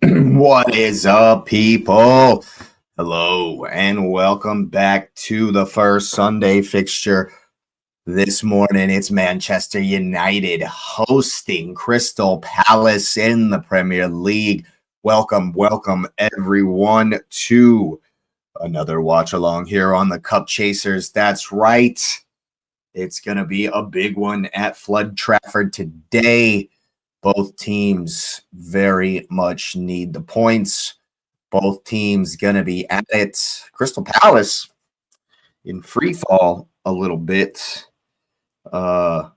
What is up, people? Hello, and welcome back to the first Sunday fixture. This morning, it's Manchester United hosting Crystal Palace in the Premier League. Welcome, everyone, to another watch along here on the Cup Chasers. That's right. It's going to be a big one at Flood Trafford today. Both teams very much need the points. Both teams going to be at it. Crystal Palace in free fall a little bit at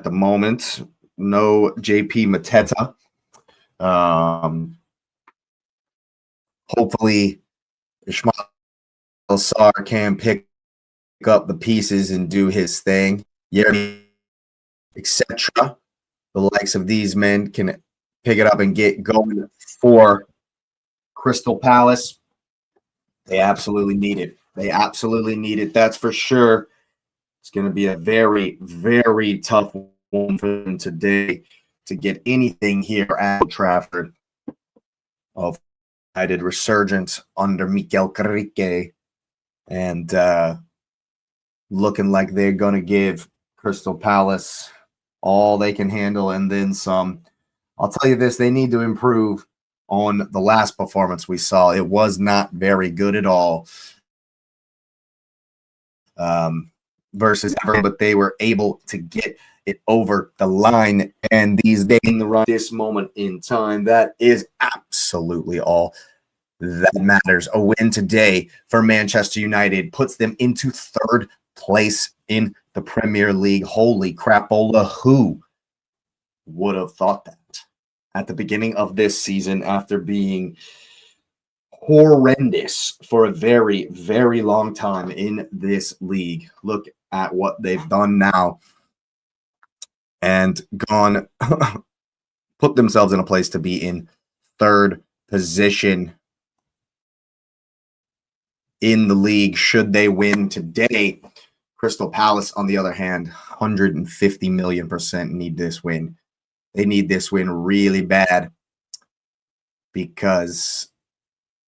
the moment. No JP Mateta. Hopefully, Ismail Sarr can pick up the pieces and do his thing. Yerby, etc. The likes of these men can pick it up and get going for Crystal Palace. They absolutely need it. That's for sure. It's going to be a very, very tough one for them today to get anything here at Old Trafford. Of United resurgence under Mikel Carrique, and looking like they're going to give Crystal Palace all they can handle and then some. I'll tell you this, they need to improve on the last performance we saw. It was not very good at all versus ever, but they were able to get it over the line. And these days in the run, this moment in time, that is absolutely all that matters. A win today for Manchester United puts them into third place in the Premier League. Holy crapola, who would have thought that at the beginning of this season after being horrendous for a very, very long time in this league? Look at what they've done now and gone, put themselves in a place to be in third position in the league should they win today. Crystal Palace, on the other hand, 150 million% need this win. They need this win really bad because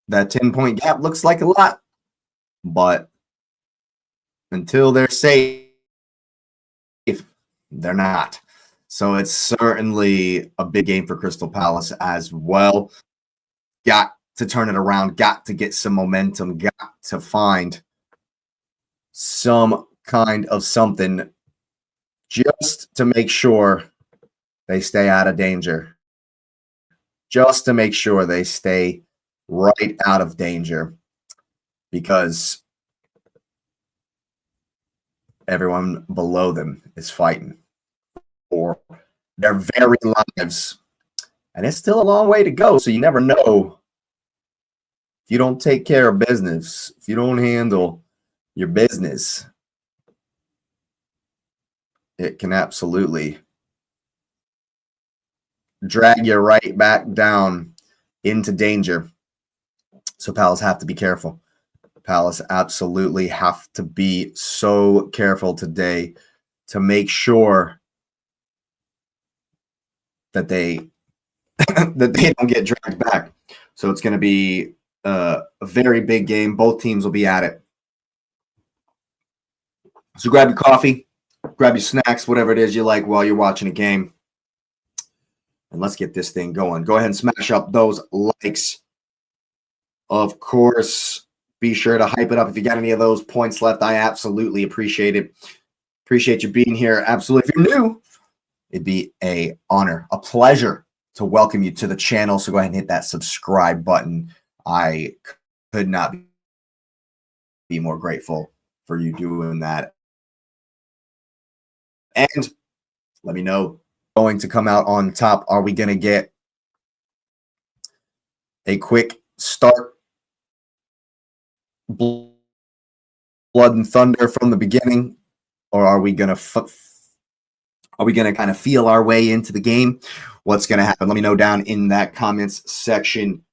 that 10-point gap looks like a lot, but until they're safe, they're not. So it's certainly a big game for Crystal Palace as well. Got to turn it around, got to get some momentum, got to find some kind of something just to make sure they stay out of danger. Just to make sure they stay right out of danger, because everyone below them is fighting for their very lives. And it's still a long way to go, so you never know. If you don't take care of business, if you don't handle your business, it can absolutely drag you right back down into danger. So Palace have to be careful. Palace absolutely have to be so careful today to make sure that they that they don't get dragged back. So it's going to be a very big game. Both teams will be at it. So grab your coffee, grab your snacks, whatever it is you like while you're watching a game. And let's get this thing going. Go ahead and smash up those likes. Of course, be sure to hype it up. If you got any of those points left, I absolutely appreciate it. Appreciate you being here. Absolutely. If you're new, it'd be an honor, a pleasure to welcome you to the channel. So go ahead and hit that subscribe button. I could not be more grateful for you doing that. And let me know, going to come out on top. Are we going to get a quick start? Blood and thunder from the beginning, or are we going to kind of feel our way into the game? What's going to happen? Let me know down in that comments section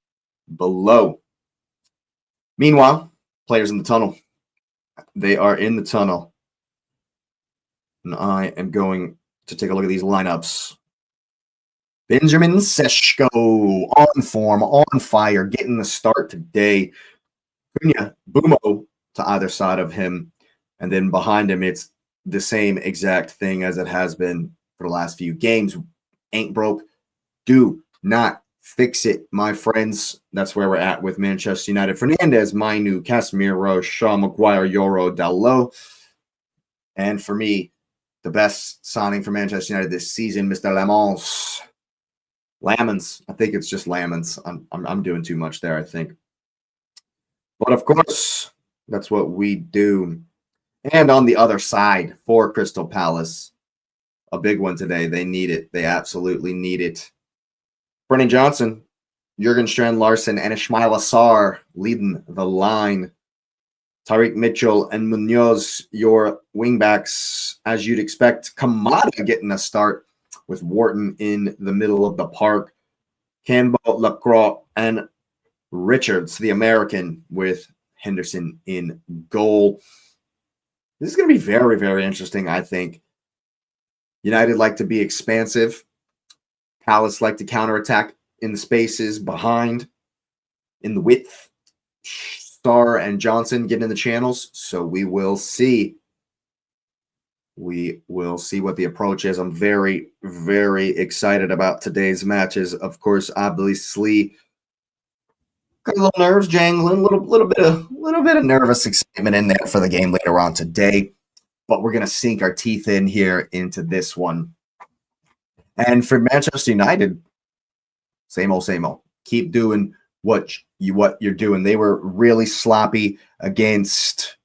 below. Meanwhile, players in the tunnel. They are in the tunnel. And I am going to take a look at these lineups. Benjamin Sesko on form, on fire, getting the start today. Cunha, Bumo to either side of him. And then behind him, it's the same exact thing as it has been for the last few games. Ain't broke. Do not fix it, my friends. That's where we're at with Manchester United. Fernandez, Mainu, Casemiro, Shaw, Maguire, Yoro, Dalot. And for me, the best signing for Manchester United this season, Mr. Lamans. I think it's just Lamans. I'm doing too much there, I think. But of course, that's what we do. And on the other side for Crystal Palace, a big one today. They need it. They absolutely need it. Brennan Johnson, Jurgen Strand Larson, and Ismail Assar leading the line. Tariq Mitchell and Munoz, your wingbacks, as you'd expect. Kamada getting a start with Wharton in the middle of the park. Campbell, Lacroix, and Richards, the American, with Henderson in goal. This is going to be very, very interesting, I think. United like to be expansive. Palace like to counterattack in the spaces behind, in the width. Starr and Johnson getting in the channels. So we will see. We will see what the approach is. I'm very, very excited about today's matches. Of course, obviously, got a little nerves jangling, little bit of nervous excitement in there for the game later on today. But we're gonna sink our teeth in here into this one. And for Manchester United, same old, same old. Keep doing what you're doing. They were really sloppy against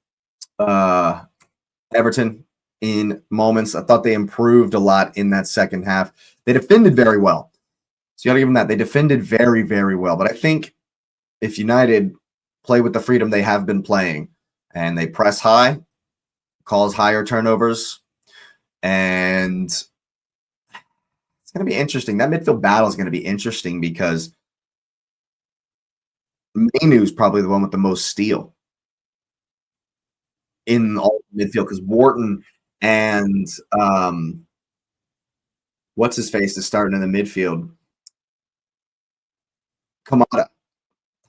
Everton in moments. I thought they improved a lot in that second half. They defended very well. So you got to give them that. They defended very, very well. But I think if United play with the freedom they have been playing and they press high, cause higher turnovers, and it's going to be interesting. That midfield battle is going to be interesting because Mainu is probably the one with the most steal in all midfield because Wharton and what's his face is starting in the midfield. Kamada,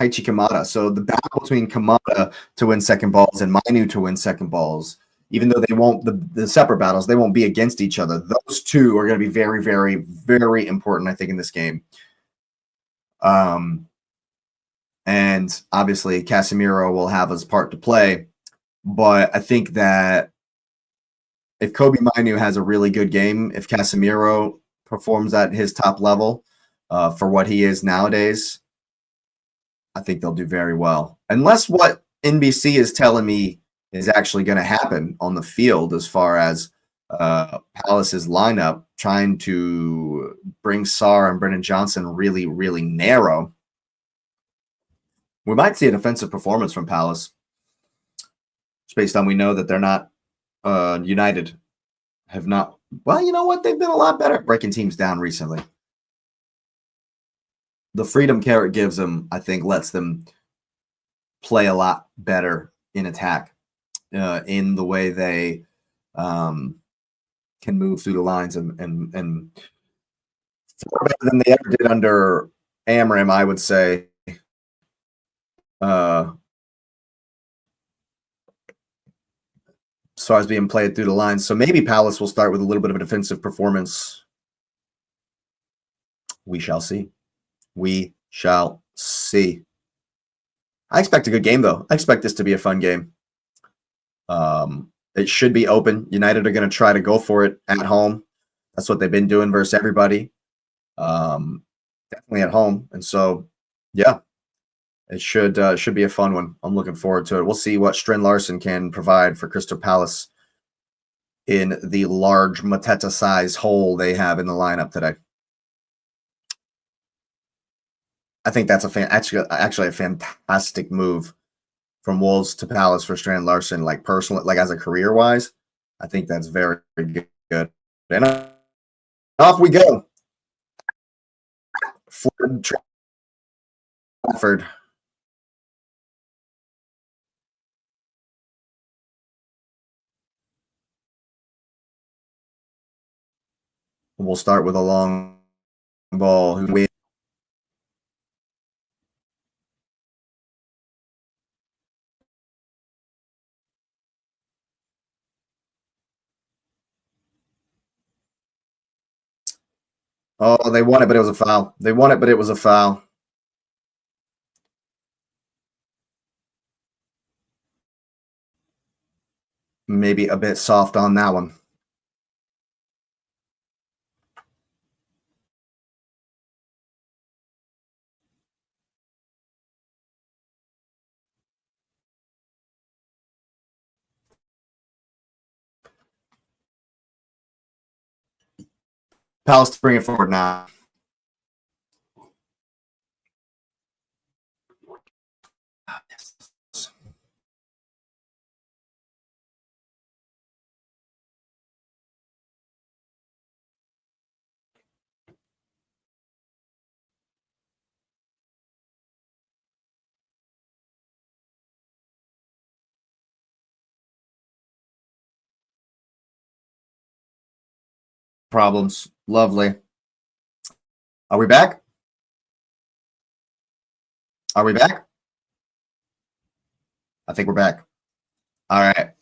Taichi Kamada. So the battle between Kamada to win second balls and Mainu to win second balls, even though they won't, the separate battles, they won't be against each other. Those two are going to be very, very, very important, I think, in this game. And obviously Casemiro will have his part to play. But I think that if Kobe Mainu has a really good game, if Casemiro performs at his top level for what he is nowadays, I think they'll do very well. Unless what NBC is telling me is actually going to happen on the field as far as Palace's lineup, trying to bring Sarr and Brennan Johnson really, really narrow. We might see a defensive performance from Palace. Just based on we know that they're not United have not. Well, you know what? They've been a lot better at breaking teams down recently. The freedom Carrot gives them, I think, lets them play a lot better in attack in the way they can move through the lines and far better than they ever did under Amram, I would say. As far as being played through the lines. So maybe Palace will start with a little bit of a defensive performance. We shall see. We shall see. I expect a good game, though. I expect this to be a fun game. It should be open. United are going to try to go for it at home. That's what they've been doing versus everybody. Definitely at home. And so, yeah, it should be a fun one. I'm looking forward to it. We'll see what Strand Larson can provide for Crystal Palace in the large Mateta-size hole they have in the lineup today. I think that's actually a fantastic move from Wolves to Palace for Strand Larson, like personally, like as a career-wise. I think that's very, very good. And off we go. Ford Trafford. We'll start with a long ball who win. Oh, they won it, but it was a foul. They won it, but it was a foul. Maybe a bit soft on that one. Palace bring it forward now. Problems. Lovely. Are we back? Are we back? I think we're back. All right.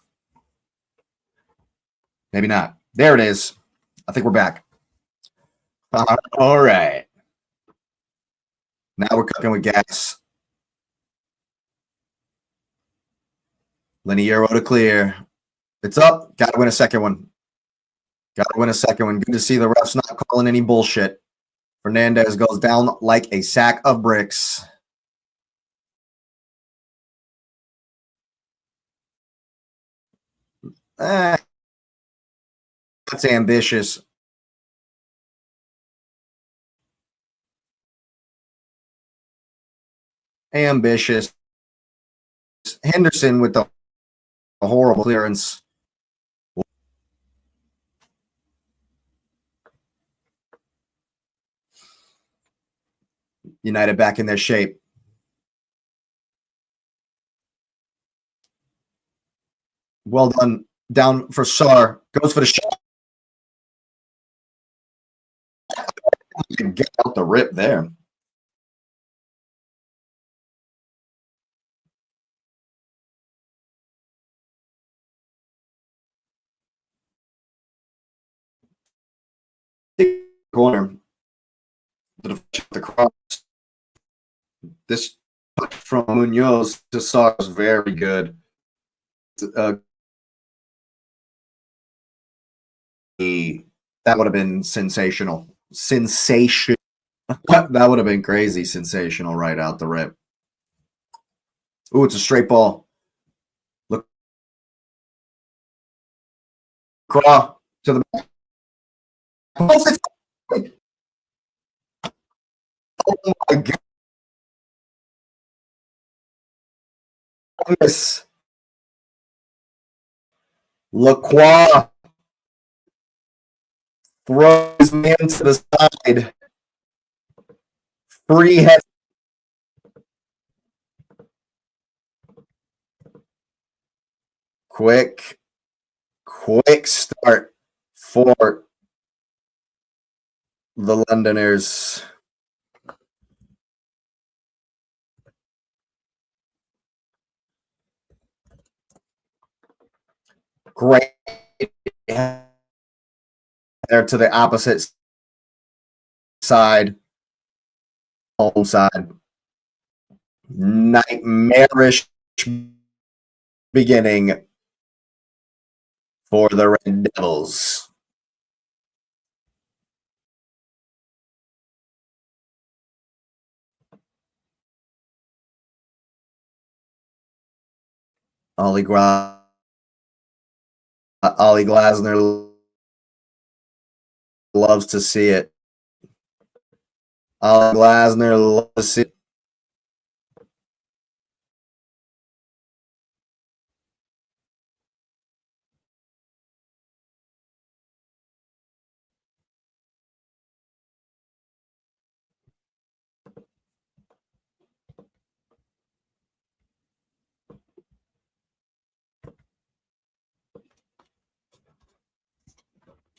Maybe not. There it is. I think we're back. All right. Now we're cooking with gas. Liniero to clear. It's up. Got to win a second one. Got to win a second one. Good to see the refs not calling any bullshit. Fernandez goes down like a sack of bricks. That's ambitious. Ambitious. Henderson with the horrible clearance. United back in their shape. Well done. Down for Sar. Goes for the shot. Get out the rip there. Corner. The cross. This from Munoz to Sar was very good. That would have been sensational. Sensation. That would have been crazy sensational right out the rip. Ooh, it's a straight ball. Look. Craw to the back. Oh my goodness. Lacroix throws man to the side. Free head. Quick start for the Londoners. Great. There to the opposite side. Home side. Nightmarish beginning for the Red Devils. Ollie Glasner loves to see it. Ollie Glasner loves to see it.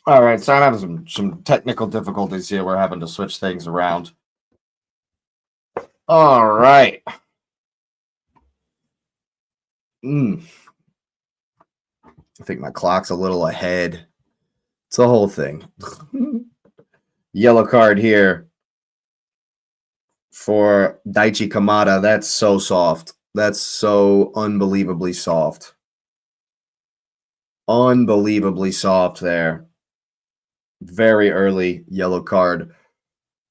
All right, so I'm having some technical difficulties here. We're having to switch things around. All right. I think my clock's a little ahead. It's the whole thing. Yellow card here for Daichi Kamada. That's so soft. That's so unbelievably soft. Unbelievably soft there. Very early yellow card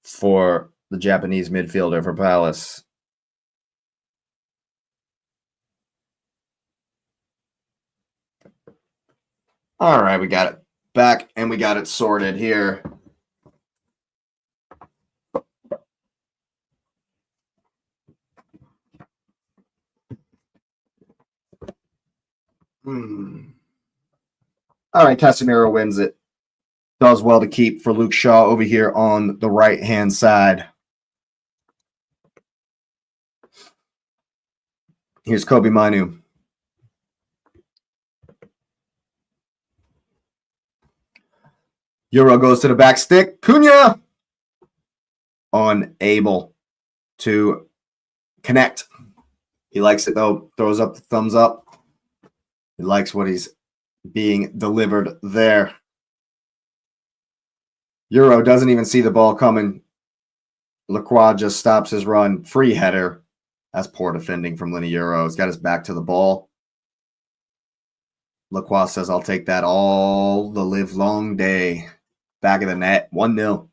for the Japanese midfielder for Palace. All right, we got it back and we got it sorted here. All right, Casemiro wins it. Does well to keep for Luke Shaw over here on the right-hand side. Here's Kobe Manu. Euro goes to the back stick. Cunha unable to connect. He likes it though. Throws up the thumbs up. He likes what he's being delivered there. Euro doesn't even see the ball coming. Lacroix just stops his run. Free header. That's poor defending from Lenny Euro. He's got his back to the ball. Lacroix says, I'll take that all the live long day. Back of the net. 1-0.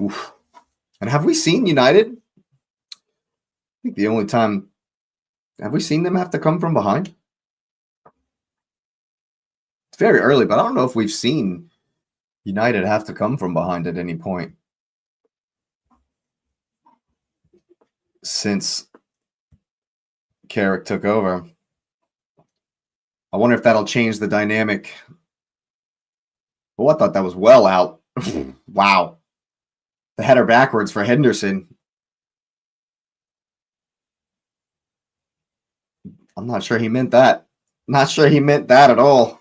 Oof. And have we seen United? I think the only time. Have we seen them have to come from behind? It's very early, but I don't know if we've seen United have to come from behind at any point since Carrick took over. I wonder if that'll change the dynamic. Oh, I thought that was well out. Wow. The header backwards for Henderson. I'm not sure he meant that. Not sure he meant that at all.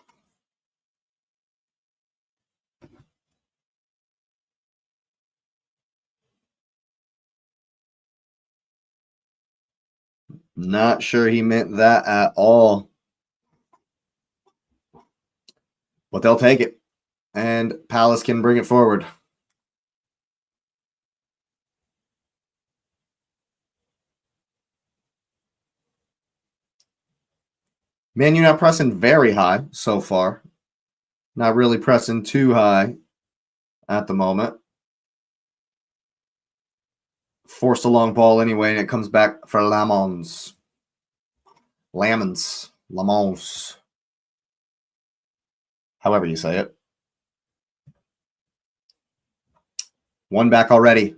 Not sure he meant that at all. But they'll take it. And Palace can bring it forward. Man, you're not pressing very high so far. Not really pressing too high at the moment. Forced a long ball anyway, and it comes back for Lamons. Lamons. However you say it. One back already.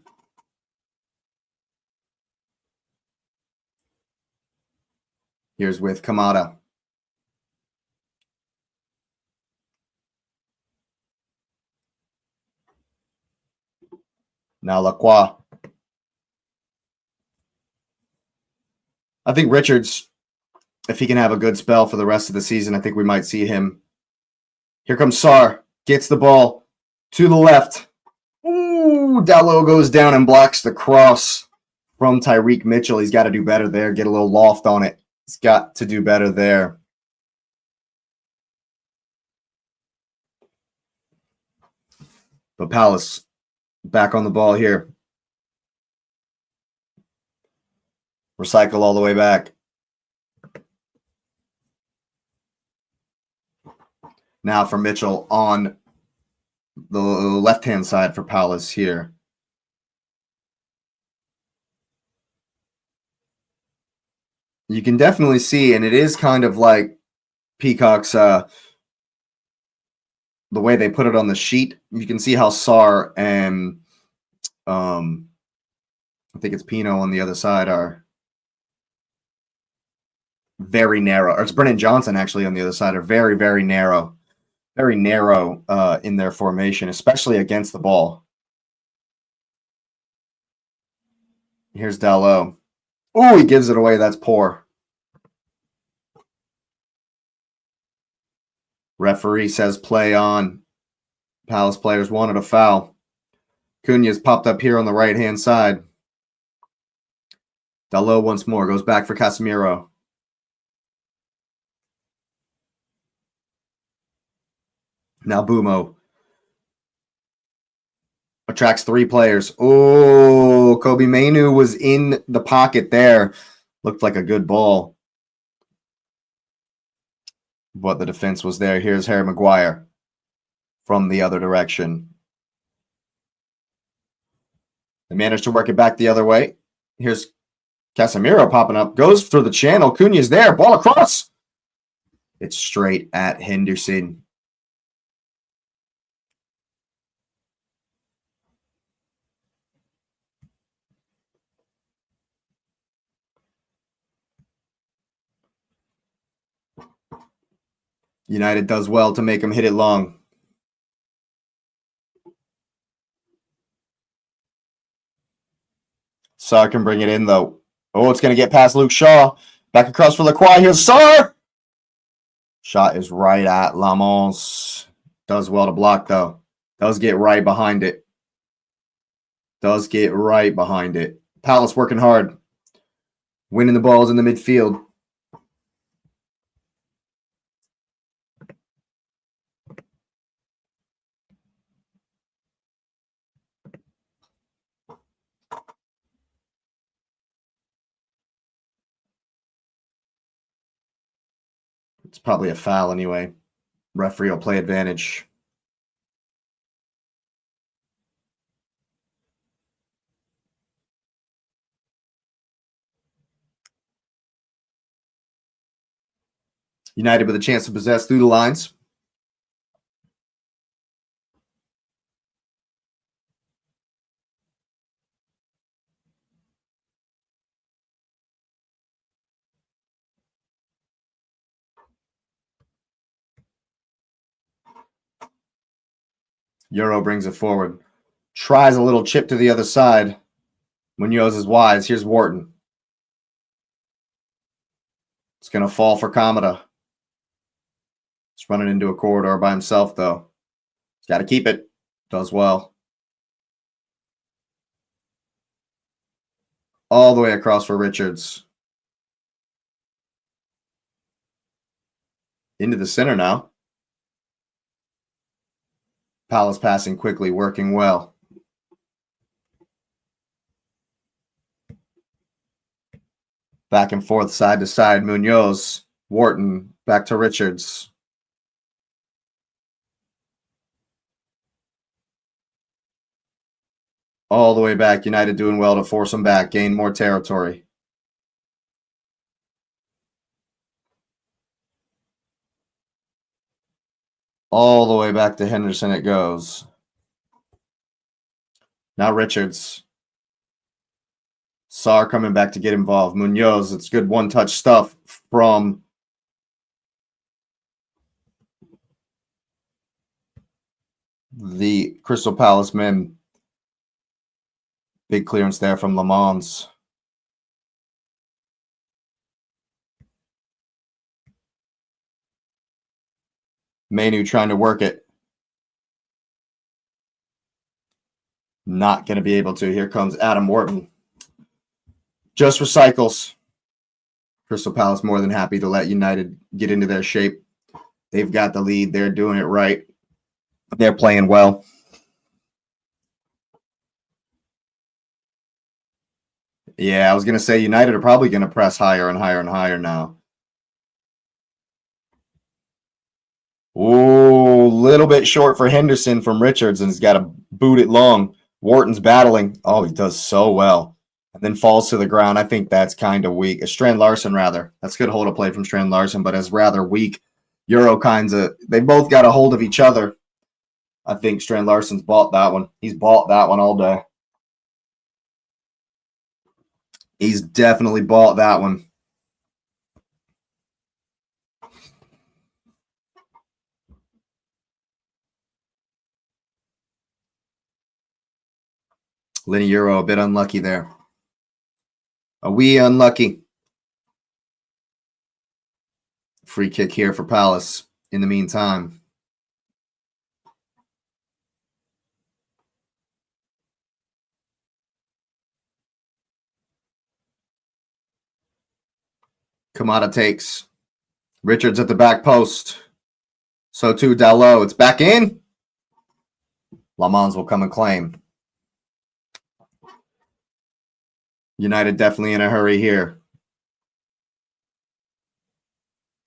Here's with Kamada. Now Lacroix. I think Richards, if he can have a good spell for the rest of the season, I think we might see him. Here comes Sarr. Gets the ball to the left. Ooh, Dalot goes down and blocks the cross from Tyreek Mitchell. He's got to do better there. Get a little loft on it. He's got to do better there. But Palace back on the ball here. Recycle all the way back. Now for Mitchell on the left-hand side for Palace here. You can definitely see, and it is kind of like Peacock's, the way they put it on the sheet. You can see how Sarr and I think it's Pino on the other side are very narrow. Or it's Brennan Johnson actually on the other side are very, very narrow. Very narrow in their formation, especially against the ball. Here's Dalot. Oh, he gives it away. That's poor. Referee says play on. Palace players wanted a foul. Cunha's popped up here on the right-hand side. Dalot once more. Goes back for Casemiro. Now Bumo. Attracts 3 players. Oh, Kobe Mainu was in the pocket there. Looked like a good ball. But the defense was there. Here's Harry Maguire from the other direction. They managed to work it back the other way. Here's Casemiro popping up. Goes through the channel. Cunha's there. Ball across. It's straight at Henderson. United does well to make him hit it long. Sarr can bring it in, though. Oh, it's going to get past Luke Shaw. Back across for Lacroix. Here's Sarr. Shot is right at Lamons. Does well to block, though. Does get right behind it. Does get right behind it. Palace working hard. Winning the balls in the midfield. It's probably a foul anyway. Referee will play advantage. United with a chance to possess through the lines. Euro brings it forward. Tries a little chip to the other side. Munoz is wise. Here's Wharton. It's going to fall for Kamada. He's running into a corridor by himself, though. He's got to keep it. Does well. All the way across for Richards. Into the center now. Palace passing quickly, working well. Back and forth, side to side. Munoz, Wharton, back to Richards. All the way back. United doing well to force them back, gain more territory. All the way back to Henderson it goes. Now Richards. Sarr coming back to get involved. Munoz, it's good one-touch stuff from the Crystal Palace men. Big clearance there from Lamons. Mainu trying to work it. Not going to be able to. Here comes Adam Wharton. Just recycles. Crystal Palace more than happy to let United get into their shape. They've got the lead. They're doing it right. They're playing well. Yeah, I was going to say United are probably going to press higher and higher and higher now. Ooh, little bit short for Henderson from Richards, and he's got to boot it long. Wharton's battling. Oh, he does so well. And then falls to the ground. I think that's kind of weak. Strand Larson, rather. That's good hold of play from Strand Larson, but is rather weak. Euro kinds of, they both got a hold of each other. I think Strand Larson's bought that one. He's bought that one all day. He's definitely bought that one. Lenny Euro a bit unlucky there. A wee unlucky. Free kick here for Palace. in the meantime. Kamada takes. Richards at the back post. So too Dalot. It's back in. Lamans will come and claim. United definitely in a hurry here.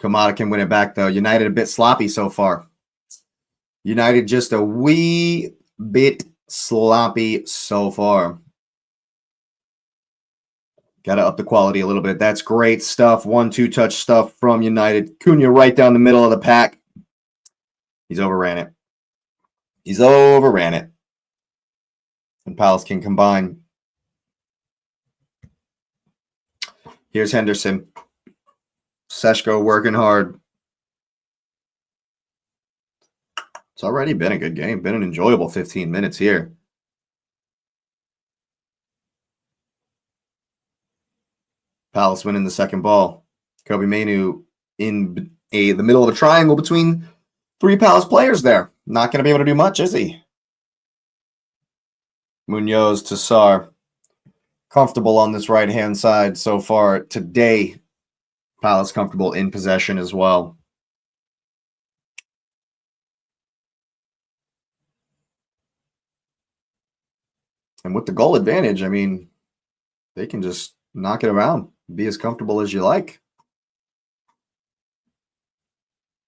Kamada can win it back, though. United a bit sloppy so far. United just a wee bit sloppy so far. Got to up the quality a little bit. That's great stuff. 1-2 touch stuff from United. Cunha right down the middle of the pack. He's overran it. He's overran it. And Palace can combine. Here's Henderson. Seshko working hard. It's already been a good game. Been an enjoyable 15 minutes here. Palace winning the second ball. Kobe Mainu in the middle of a triangle between 3 Palace players there. Not going to be able to do much, is he? Munoz to Sarr. Comfortable on this right-hand side so far today. Palace comfortable in possession as well. And with the goal advantage, I mean, they can just knock it around. Be as comfortable as you like.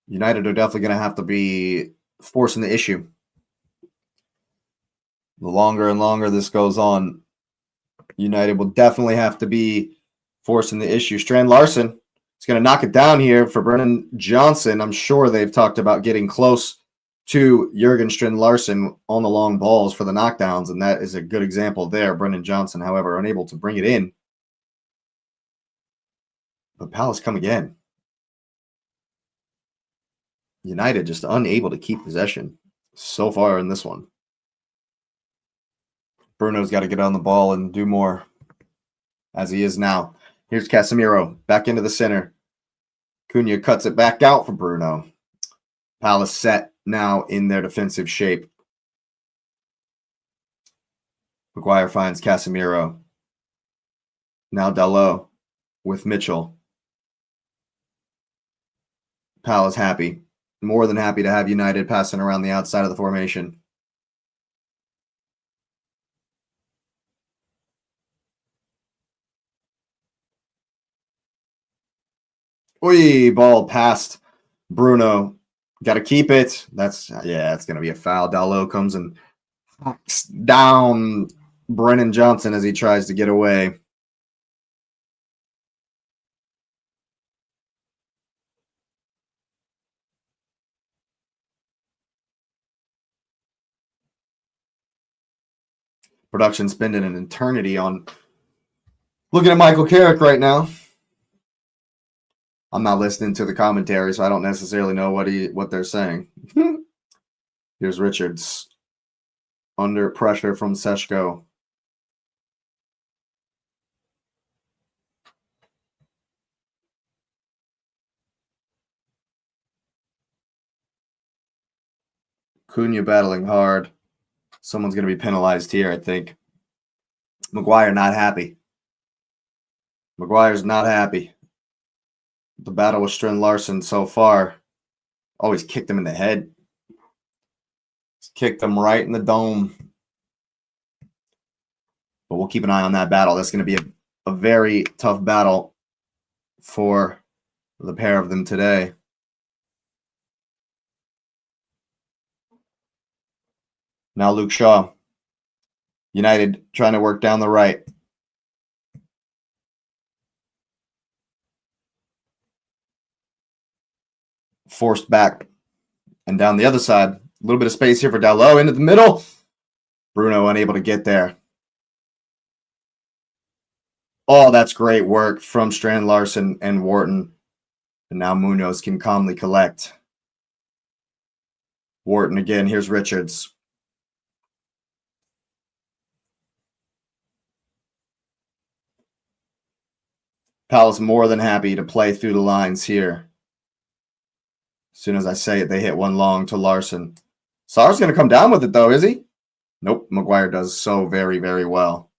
United are definitely going to have to be forcing the issue. The longer and longer this goes on, United will definitely have to be forcing the issue. Strand Larson is going to knock it down here for Brennan Johnson. I'm sure they've talked about getting close to Jurgen Strand Larson on the long balls for the knockdowns, and that is a good example there. Brennan Johnson, however, unable to bring it in. But Palace come again. United just unable to keep possession so far in this one. Bruno's got to get on the ball and do more, as he is now. Here's Casemiro back into the center. Cunha cuts it back out for Bruno. Palace set now in their defensive shape. Maguire finds Casemiro. Now Dalot with Mitchell. Palace happy. More than happy to have United passing around the outside of the formation. Oy, ball past Bruno. Got to keep it. That's going to be a foul. Dalot comes and hacks down Brennan Johnson as he tries to get away. Production spending an eternity on looking at Michael Carrick right now. I'm not listening to the commentary, so I don't necessarily know what they're saying. Here's Richards under pressure from Seshko. Cunha battling hard. Someone's going to be penalized here, I think. Maguire not happy. Maguire's not happy. The battle with Strand Larson so far. Always kicked him in the head. Kicked him right in the dome. But we'll keep an eye on that battle. That's going to be a very tough battle for the pair of them today. Now Luke Shaw. United trying to work down the right. Forced back. And down the other side. A little bit of space here for Dalot into the middle. Bruno unable to get there. Oh, that's great work from Strand Larson and Wharton. And now Munoz can calmly collect. Wharton again. Here's Richards. Palace more than happy to play through the lines here. As soon as I say it, they hit one long to Larson. Saar's going to come down with it, though, is he? Nope. Maguire does so very, very well.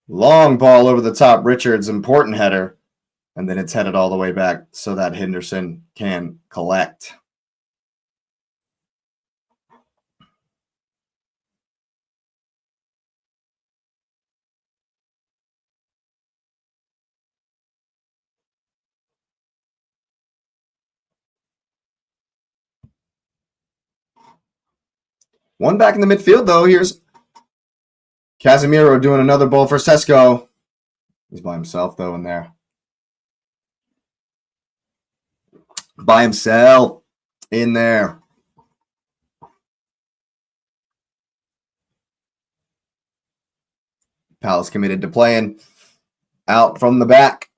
Long ball over the top. Richards, important header. And then it's headed all the way back so that Henderson can collect. One back in the midfield, though. Here's Casemiro doing another ball for Sesko. He's by himself, though, in there. By himself in there. Palace committed to playing out from the back.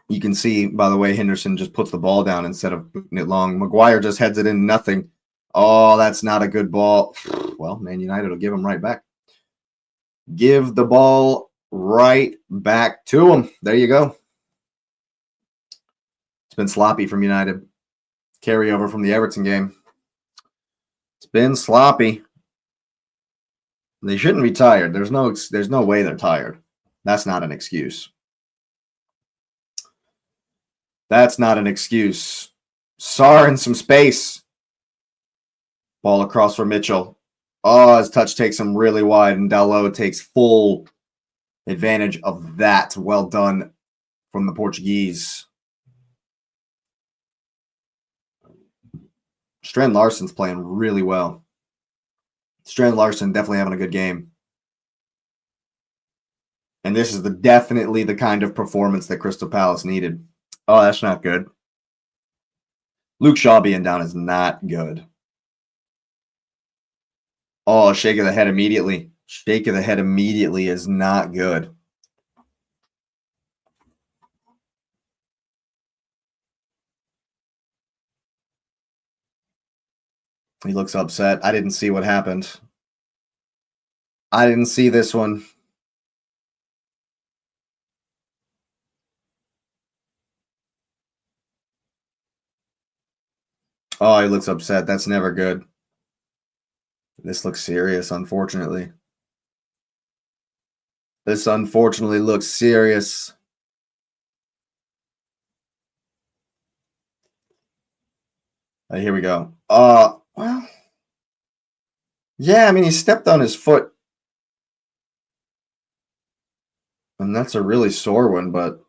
You can see, by the way, Henderson just puts the ball down instead of putting it long. Maguire just heads it in, nothing. Oh, that's not a good ball. Well, Man United will give him right back. Give the ball right back to him. There you go. It's been sloppy from United. Carryover from the Everton game. It's been sloppy. They shouldn't be tired. There's no way they're tired. That's not an excuse. That's not an excuse. Sarr in some space. Ball across for Mitchell. Oh, his touch takes him really wide, and Dalot takes full advantage of that. Well done from the Portuguese. Strand Larsen's playing really well. Strand Larsen definitely having a good game. And this is definitely the kind of performance that Crystal Palace needed. Oh, that's not good. Luke Shaw being down is not good. Oh, shake of the head immediately. Shake of the head immediately is not good. He looks upset. I didn't see what happened. I didn't see this one. Oh, he looks upset. That's never good. This looks serious, unfortunately. This unfortunately looks serious. Here we go. Well, yeah, I mean, he stepped on his foot. And that's a really sore one, but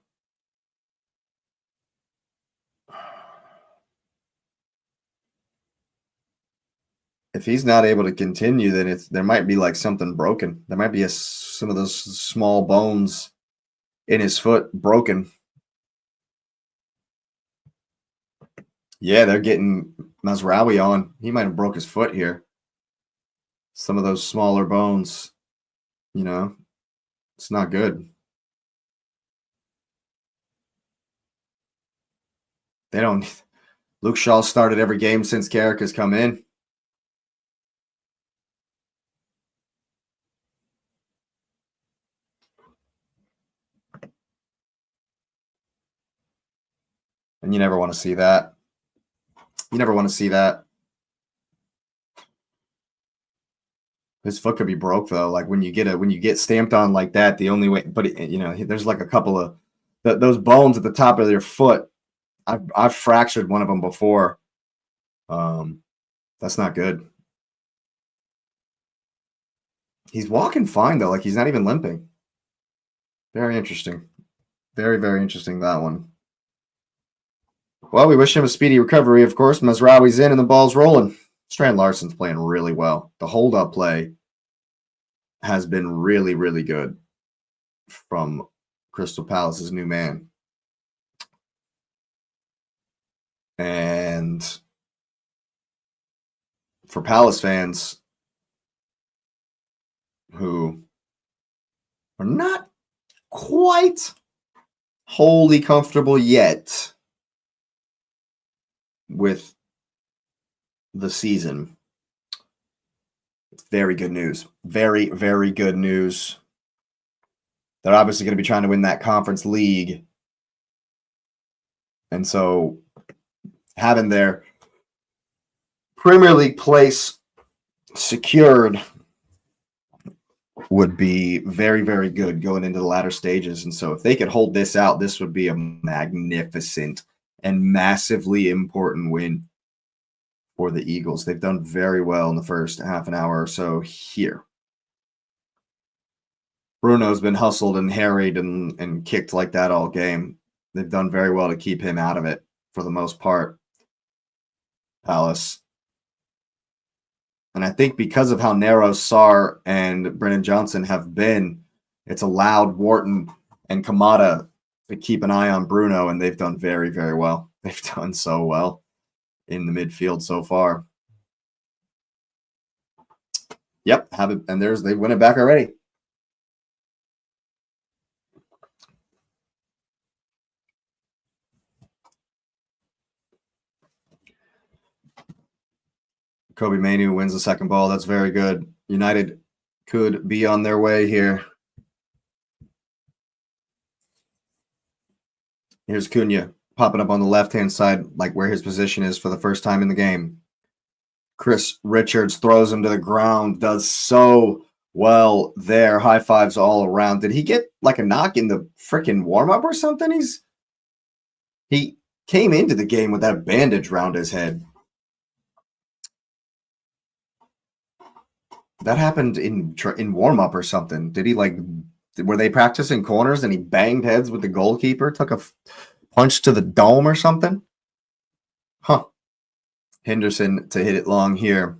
if he's not able to continue, then there might be like something broken. There might be some of those small bones in his foot broken. Yeah, they're getting Mazraoui on. He might have broke his foot here. Some of those smaller bones, you know, it's not good. They don't. Luke Shaw started every game since Carrick has come in. And you never want to see that. You never want to see that. His foot could be broke though. Like when you get stamped on like that, the only way, but there's like a couple of those bones at the top of your foot. I've fractured one of them before. That's not good. He's walking fine though. Like he's not even limping. Very interesting. Very, very interesting, that one. Well, we wish him a speedy recovery, of course. Mazraoui's in and the ball's rolling. Strand Larsen's playing really well. The hold-up play has been really, really good from Crystal Palace's new man. And for Palace fans who are not quite wholly comfortable yet with the season, it's very good news. Very, very good news. They're obviously going to be trying to win that conference league. And so having their Premier League place secured would be very, very good going into the latter stages. And so if they could hold this out, this would be a magnificent and massively important win for the Eagles. They've done very well in the first half an hour or so here. Bruno's been hustled and harried and kicked like that all game. They've done very well to keep him out of it for the most part. Palace. And I think because of how narrow Sarr and Brennan Johnson have been, it's allowed Wharton and Kamada to keep an eye on Bruno, and they've done very, very well. They've done so well in the midfield so far. Yep, have it, and they win it back already. Kobe Mainu wins the second ball. That's very good. United could be on their way here. Here's Cunha popping up on the left-hand side, like where his position is for the first time in the game. Chris Richards throws him to the ground, does so well there. High fives all around. Did he get like a knock in the freaking warm-up or something? He came into the game with that bandage around his head. That happened in warm-up or something. Did he were they practicing corners and he banged heads with the goalkeeper, took a punch to the dome or something? Huh. Henderson to hit it long here.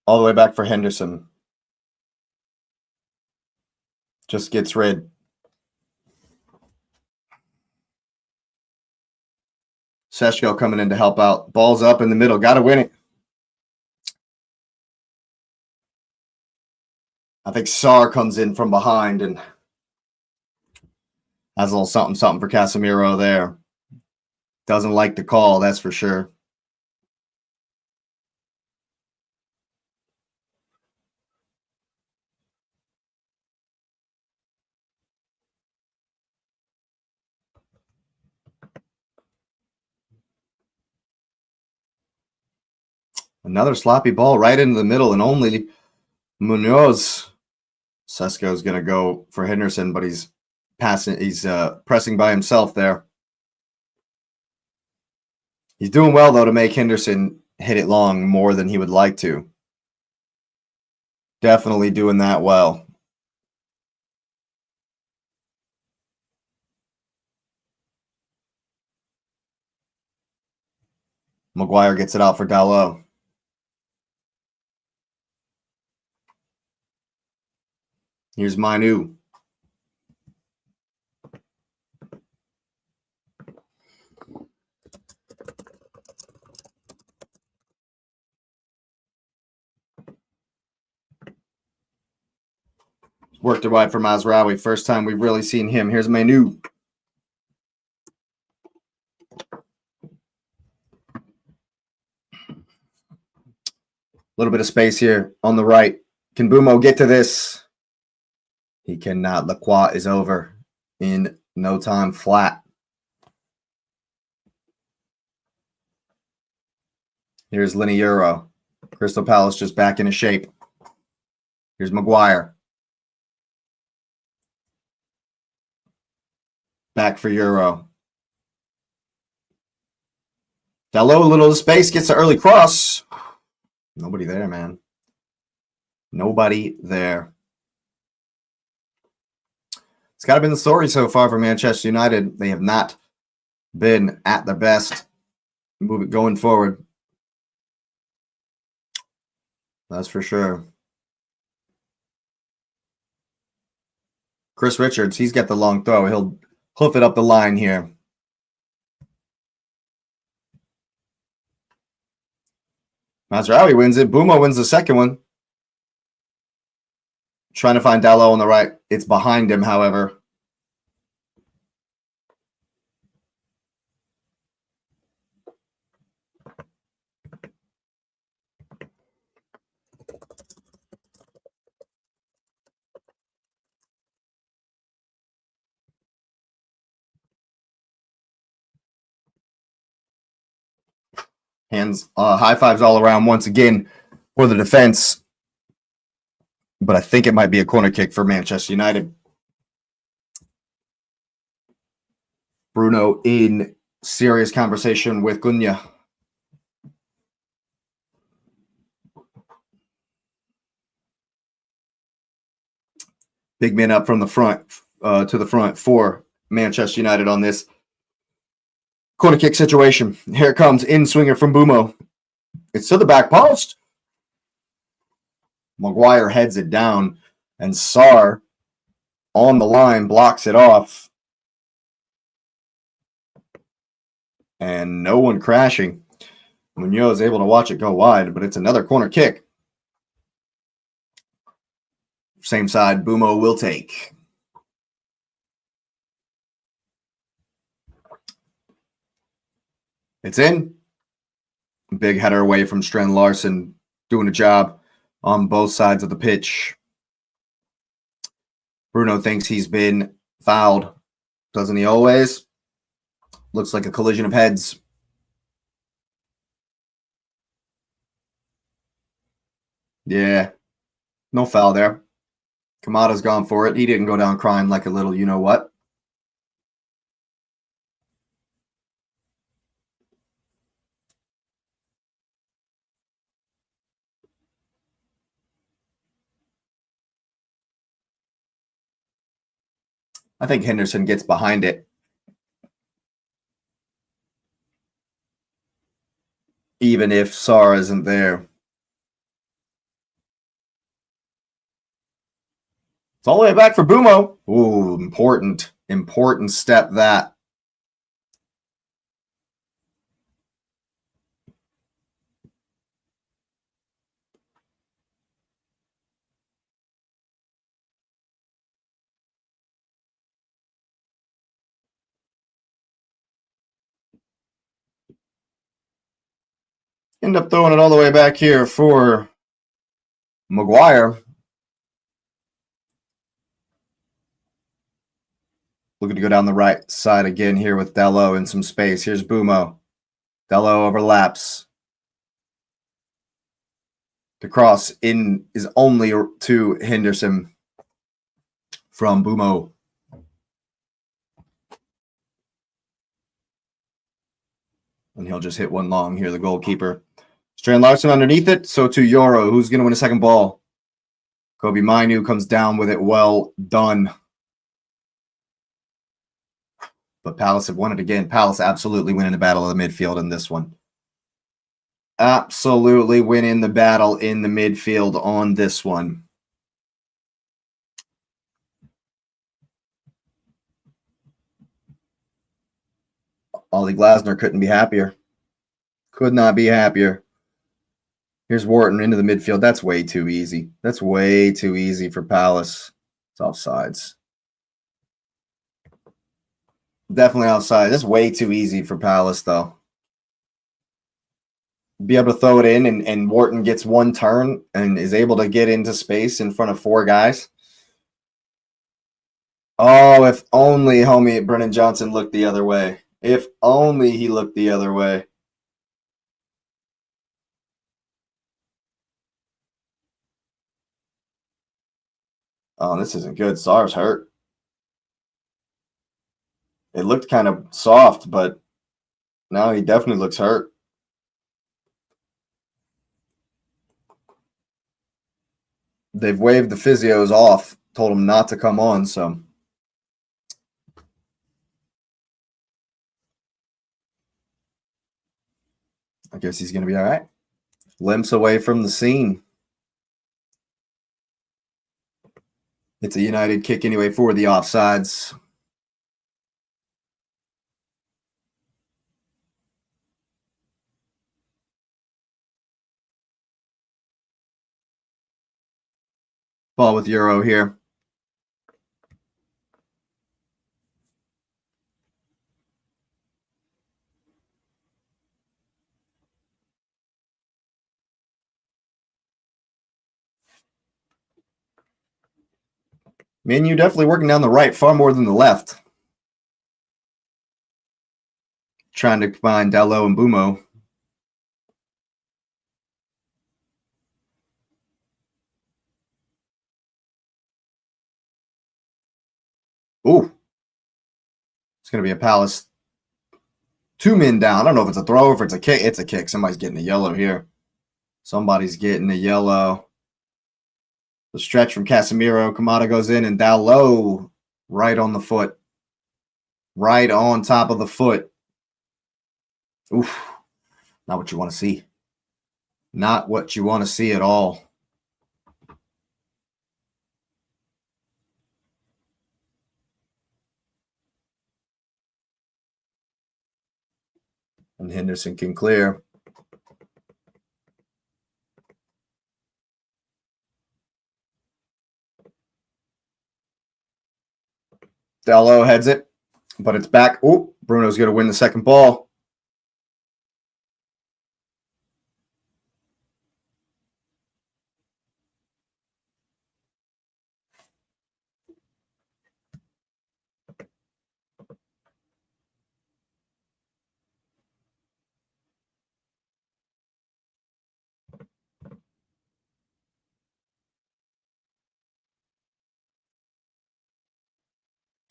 All the way back for Henderson. Just gets rid. Seshko coming in to help out. Ball's up in the middle. Got to win it. I think Sarr comes in from behind and has a little something for Casemiro there. Doesn't like the call, that's for sure. Another sloppy ball right into the middle, and only Munoz. Sesko's going to go for Henderson, but he's passing. He's pressing by himself there. He's doing well, though, to make Henderson hit it long more than he would like to. Definitely doing that well. Maguire gets it out for Dalot. Here's Mainu. Worked it wide for Mazraoui. First time we've really seen him. Here's Mainu. A little bit of space here on the right. Can Bumo get to this? He cannot. Lacroix is over in no time flat. Here's Liniero. Crystal Palace just back into shape. Here's Maguire. Back for Euro. Dalot, a little space, gets the early cross. Nobody there, man. Nobody there. It's got to be the story so far for Manchester United. They have not been at their best going forward. That's for sure. Chris Richards, he's got the long throw. He'll hoof it up the line here. Mazraoui wins it. Bumo wins the second one. Trying to find Dallo on the right. It's behind him, however. Hands, high fives all around once again for the defense. But I think it might be a corner kick for Manchester United. Bruno in serious conversation with Cunha. Big man up from the front to the front for Manchester United on this corner kick situation. Here it comes, in swinger from Bumo. It's to the back post. Maguire heads it down, and Sarr on the line blocks it off. And no one crashing. Munoz able to watch it go wide, but it's another corner kick. Same side, Bumo will take. It's in. Big header away from Strand Larson, doing a job on both sides of the pitch. Bruno thinks he's been fouled. Doesn't he always? Looks like a collision of heads. Yeah, no foul there. Kamada's gone for it. He didn't go down crying like a little you-know-what. I think Henderson gets behind it. Even if Sarr isn't there. It's all the way back for Bumo. Ooh, important step that. End up throwing it all the way back here for Maguire. Looking to go down the right side again here with Dallo in some space. Here's Bumo. Dallo overlaps. The cross in is only to Henderson from Bumo. And he'll just hit one long here, the goalkeeper. Strand Larson underneath it. So to Yoro, who's going to win a second ball. Kobe Mainu comes down with it. Well done. But Palace have won it again. Palace absolutely winning the battle of the midfield in this one. Absolutely winning the battle in the midfield on this one. Ollie Glasner couldn't be happier. Could not be happier. Here's Wharton into the midfield. That's way too easy. That's way too easy for Palace. It's offsides. Definitely outside. That's way too easy for Palace, though. Be able to throw it in, and Wharton gets one turn and is able to get into space in front of four guys. Oh, if only homie Brennan Johnson looked the other way. If only he looked the other way. Oh, this isn't good. Sarr's hurt. It looked kind of soft, but now he definitely looks hurt. They've waved the physios off, told him not to come on, so. I guess he's going to be all right. Limps away from the scene. It's a United kick anyway for the offsides. Ball with Euro here. Man, you definitely working down the right far more than the left. Trying to combine Dalot and Bumo. Ooh. It's going to be a Palace. 2 men down. I don't know if it's a throw or if it's a kick. It's a kick. Somebody's getting a yellow here. Somebody's getting a yellow. The stretch from Casemiro. Kamada goes in and Dalot right on the foot. Right on top of the foot. Oof. Not what you want to see. Not what you want to see at all. And Henderson can clear. Dalot heads it, but it's back. Oh, Bruno's going to win the second ball.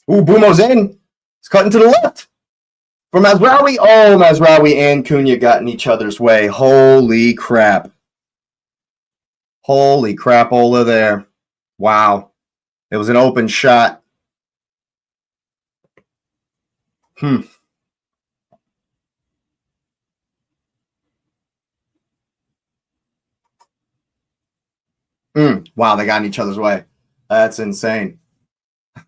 Ooh, Bumo's in. It's cutting to the left. For Mazraoui. Oh, Mazraoui and Cunha got in each other's way. Holy crap. Holy crapola there. Wow. It was an open shot. Wow, they got in each other's way. That's insane.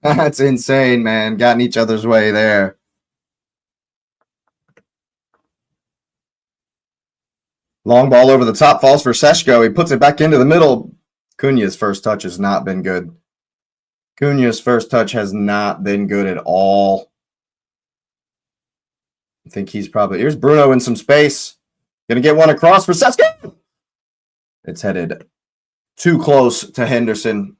That's insane, man. Got in each other's way there. Long ball over the top, falls for Seshko. He puts it back into the middle. Cunha's first touch has not been good. Cunha's first touch has not been good at all. I think he's probably... Here's Bruno in some space. Gonna get one across for Seshko. It's headed too close to Henderson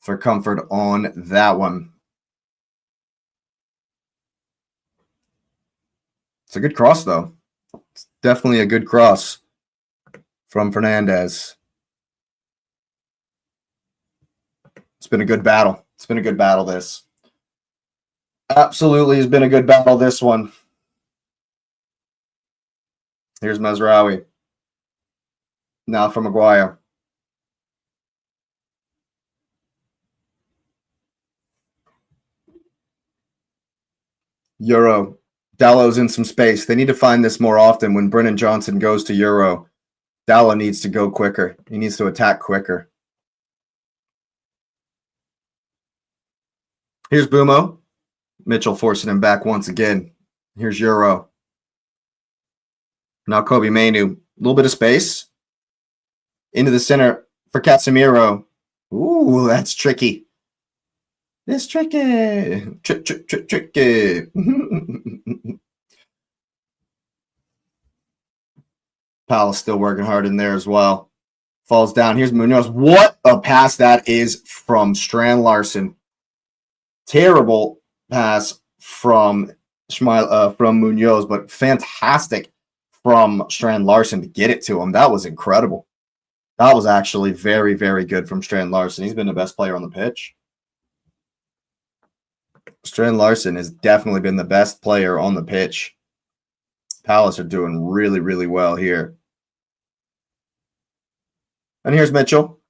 for comfort on that one. It's a good cross, though. It's definitely a good cross from Fernandez. It's been a good battle. It's been a good battle, this. Absolutely has been a good battle, this one. Here's Mazraoui. Now for Maguire. Euro. Dallow's in some space. They need to find this more often when Brennan Johnson goes to Euro. Dallow needs to go quicker. He needs to attack quicker. Here's Bumo. Mitchell forcing him back once again. Here's Euro. Now Kobe Mainu. A little bit of space. Into the center for Casemiro. Ooh, that's tricky. It's tricky. Tricky. Palace still working hard in there as well. Falls down. Here's Munoz. What a pass that is from Strand Larson. Terrible pass from Munoz, but fantastic from Strand Larson to get it to him. That was incredible. That was actually very, very good from Strand Larson. He's been the best player on the pitch. Strand Larson has definitely been the best player on the pitch. Palace are doing really, really well here. And here's Mitchell.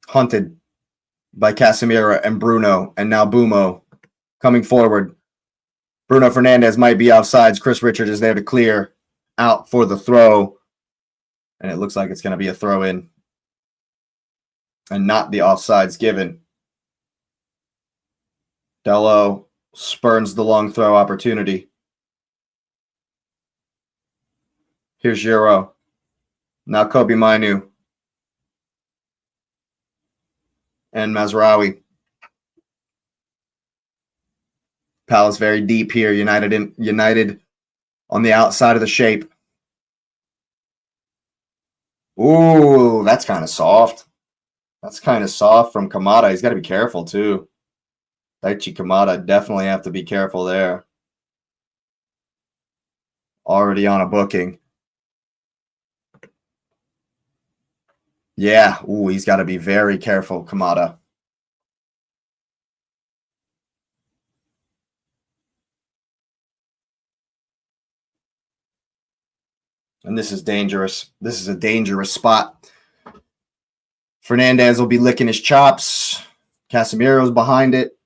Hunted by Casemiro and Bruno, and now Bumo coming forward. Bruno Fernandes might be offsides. Chris Richard is there to clear out for the throw, and it looks like it's going to be a throw in and not the offsides given. Dalot spurns the long throw opportunity. Here's Euro. Now Kobe Mainu and Mazraoui. Palace very deep here. United on the outside of the shape. Ooh, that's kind of soft. That's kind of soft from Kamada. He's got to be careful too. Daichi Kamada, definitely have to be careful there. Already on a booking. Yeah, ooh, he's got to be very careful, Kamada. And this is dangerous. This is a dangerous spot. Fernandez will be licking his chops. Casemiro's behind it.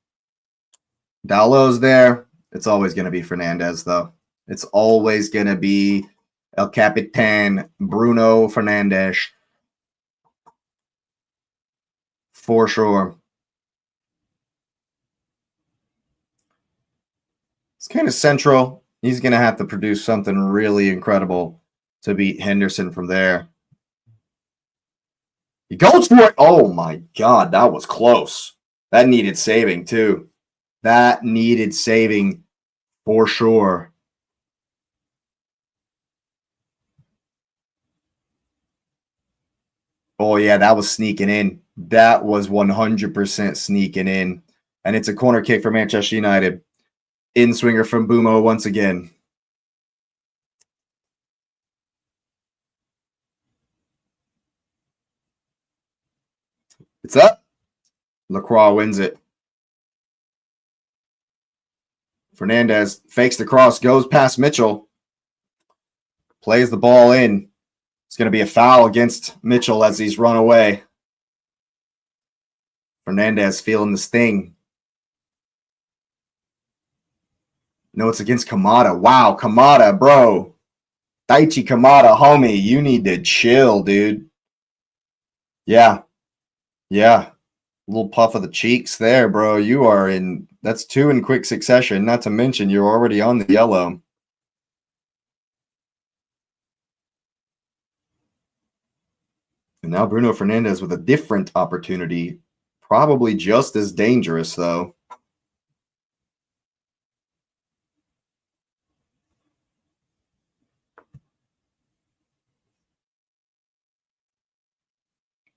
Dalot's there. It's always going to be Fernandez, though. It's always going to be El Capitan Bruno Fernandes. For sure. It's kind of central. He's going to have to produce something really incredible to beat Henderson from there. He goes for it. Oh, my God. That was close. That needed saving, too. That needed saving for sure. Oh, yeah, that was sneaking in. That was 100% sneaking in. And it's a corner kick for Manchester United. In swinger from Bumo once again. It's up. Lacroix wins it. Fernandez fakes the cross, goes past Mitchell. Plays the ball in. It's going to be a foul against Mitchell as he's run away. Fernandez feeling the sting. No, it's against Kamada. Wow, Kamada, bro. Daichi Kamada, homie, you need to chill, dude. Yeah. Yeah. A little puff of the cheeks there, bro. You are in, that's 2 in quick succession. Not to mention, you're already on the yellow. And now Bruno Fernandez with a different opportunity. Probably just as dangerous, though.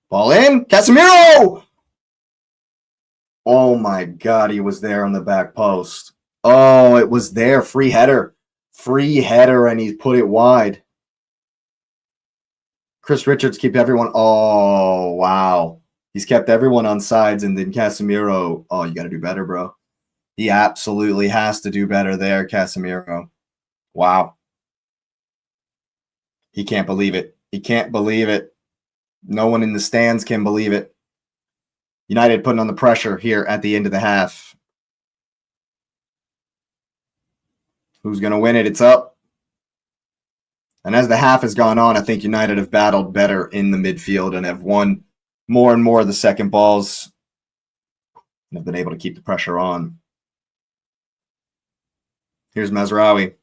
Ball in. Casemiro! Oh, my God. He was there on the back post. Oh, it was there. Free header. Free header, and he put it wide. Chris Richards keep everyone. Oh, wow. He's kept everyone on sides, and then Casemiro. Oh, you got to do better, bro. He absolutely has to do better there, Casemiro. Wow. He can't believe it. He can't believe it. No one in the stands can believe it. United putting on the pressure here at the end of the half. Who's going to win it? It's up. And as the half has gone on, I think United have battled better in the midfield and have won more and more of the second balls and have been able to keep the pressure on. Here's Mazraoui.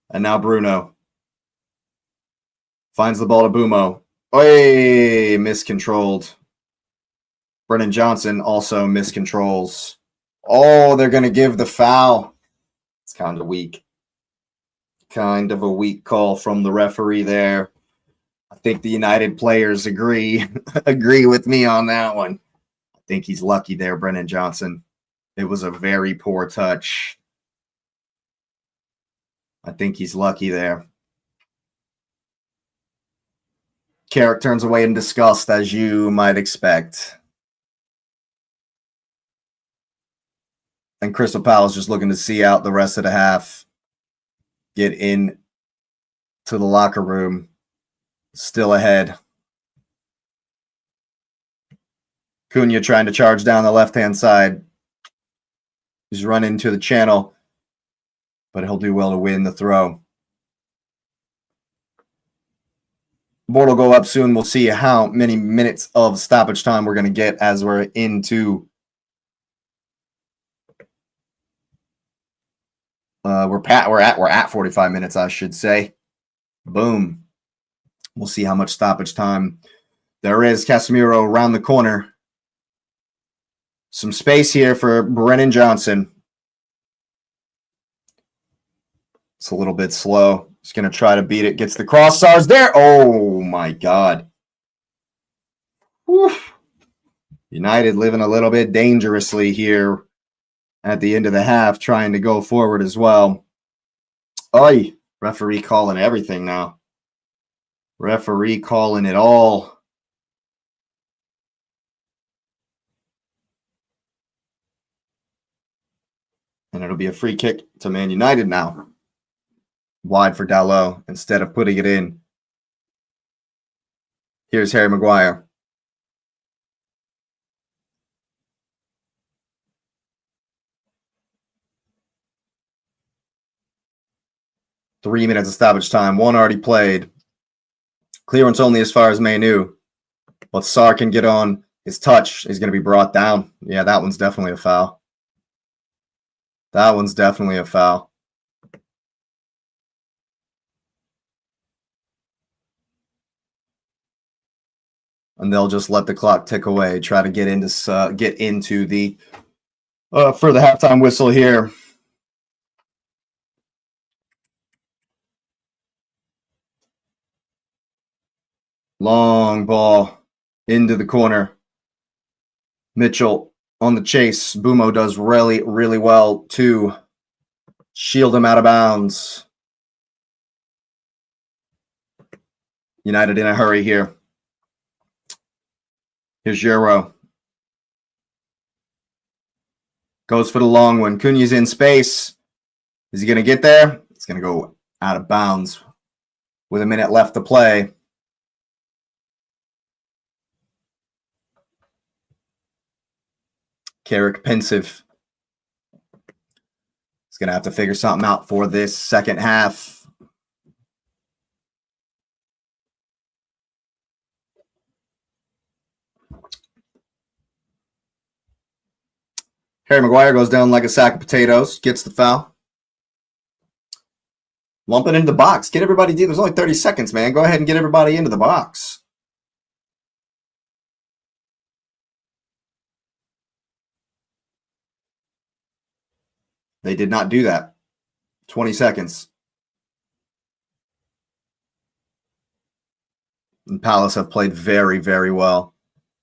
And now Bruno. Finds the ball to Bumo. Oy, miscontrolled. Brennan Johnson also miscontrols. Oh, they're going to give the foul. It's kind of weak. Kind of a weak call from the referee there. I think the United players agree with me on that one. I think he's lucky there, Brennan Johnson. It was a very poor touch. I think he's lucky there. Carrick turns away in disgust, as you might expect. And Crystal Palace just looking to see out the rest of the half. Get in to the locker room. Still ahead. Cunha trying to charge down the left-hand side. He's run into the channel, but he'll do well to win the throw. Board will go up soon. We'll see how many minutes of stoppage time we're going to get as we're into. We're at 45 minutes, I should say. Boom. We'll see how much stoppage time there is. Casemiro around the corner. Some space here for Brennan Johnson. It's a little bit slow. He's going to try to beat it. Gets the crossbars there. Oh, my God. Whew. United living a little bit dangerously here at the end of the half, trying to go forward as well. Oy, referee calling everything now. Referee calling it all. And it'll be a free kick to Man United now. Wide for Dalot instead of putting it in. Here's Harry Maguire. Three minutes of stoppage time. One already played. Clearance only as far as Manu. But Sarr can get on his touch. He's going to be brought down. Yeah, that one's definitely a foul. That one's definitely a foul. And they'll just let the clock tick away. Try to get into the for the halftime whistle here. Long ball into the corner. Mitchell on the chase. Bumo does really, really well to shield him out of bounds. United in a hurry here. Here's Euro. Goes for the long one. Cunha's in space. Is he going to get there? It's going to go out of bounds with a minute left to play. Carrick pensive. He's going to have to figure something out for this second half. Harry Maguire goes down like a sack of potatoes, gets the foul. Lump it into the box. Get everybody. There's only 30 seconds, man. Go ahead and get everybody into the box. They did not do that. 20 seconds. And Palace have played very, very well.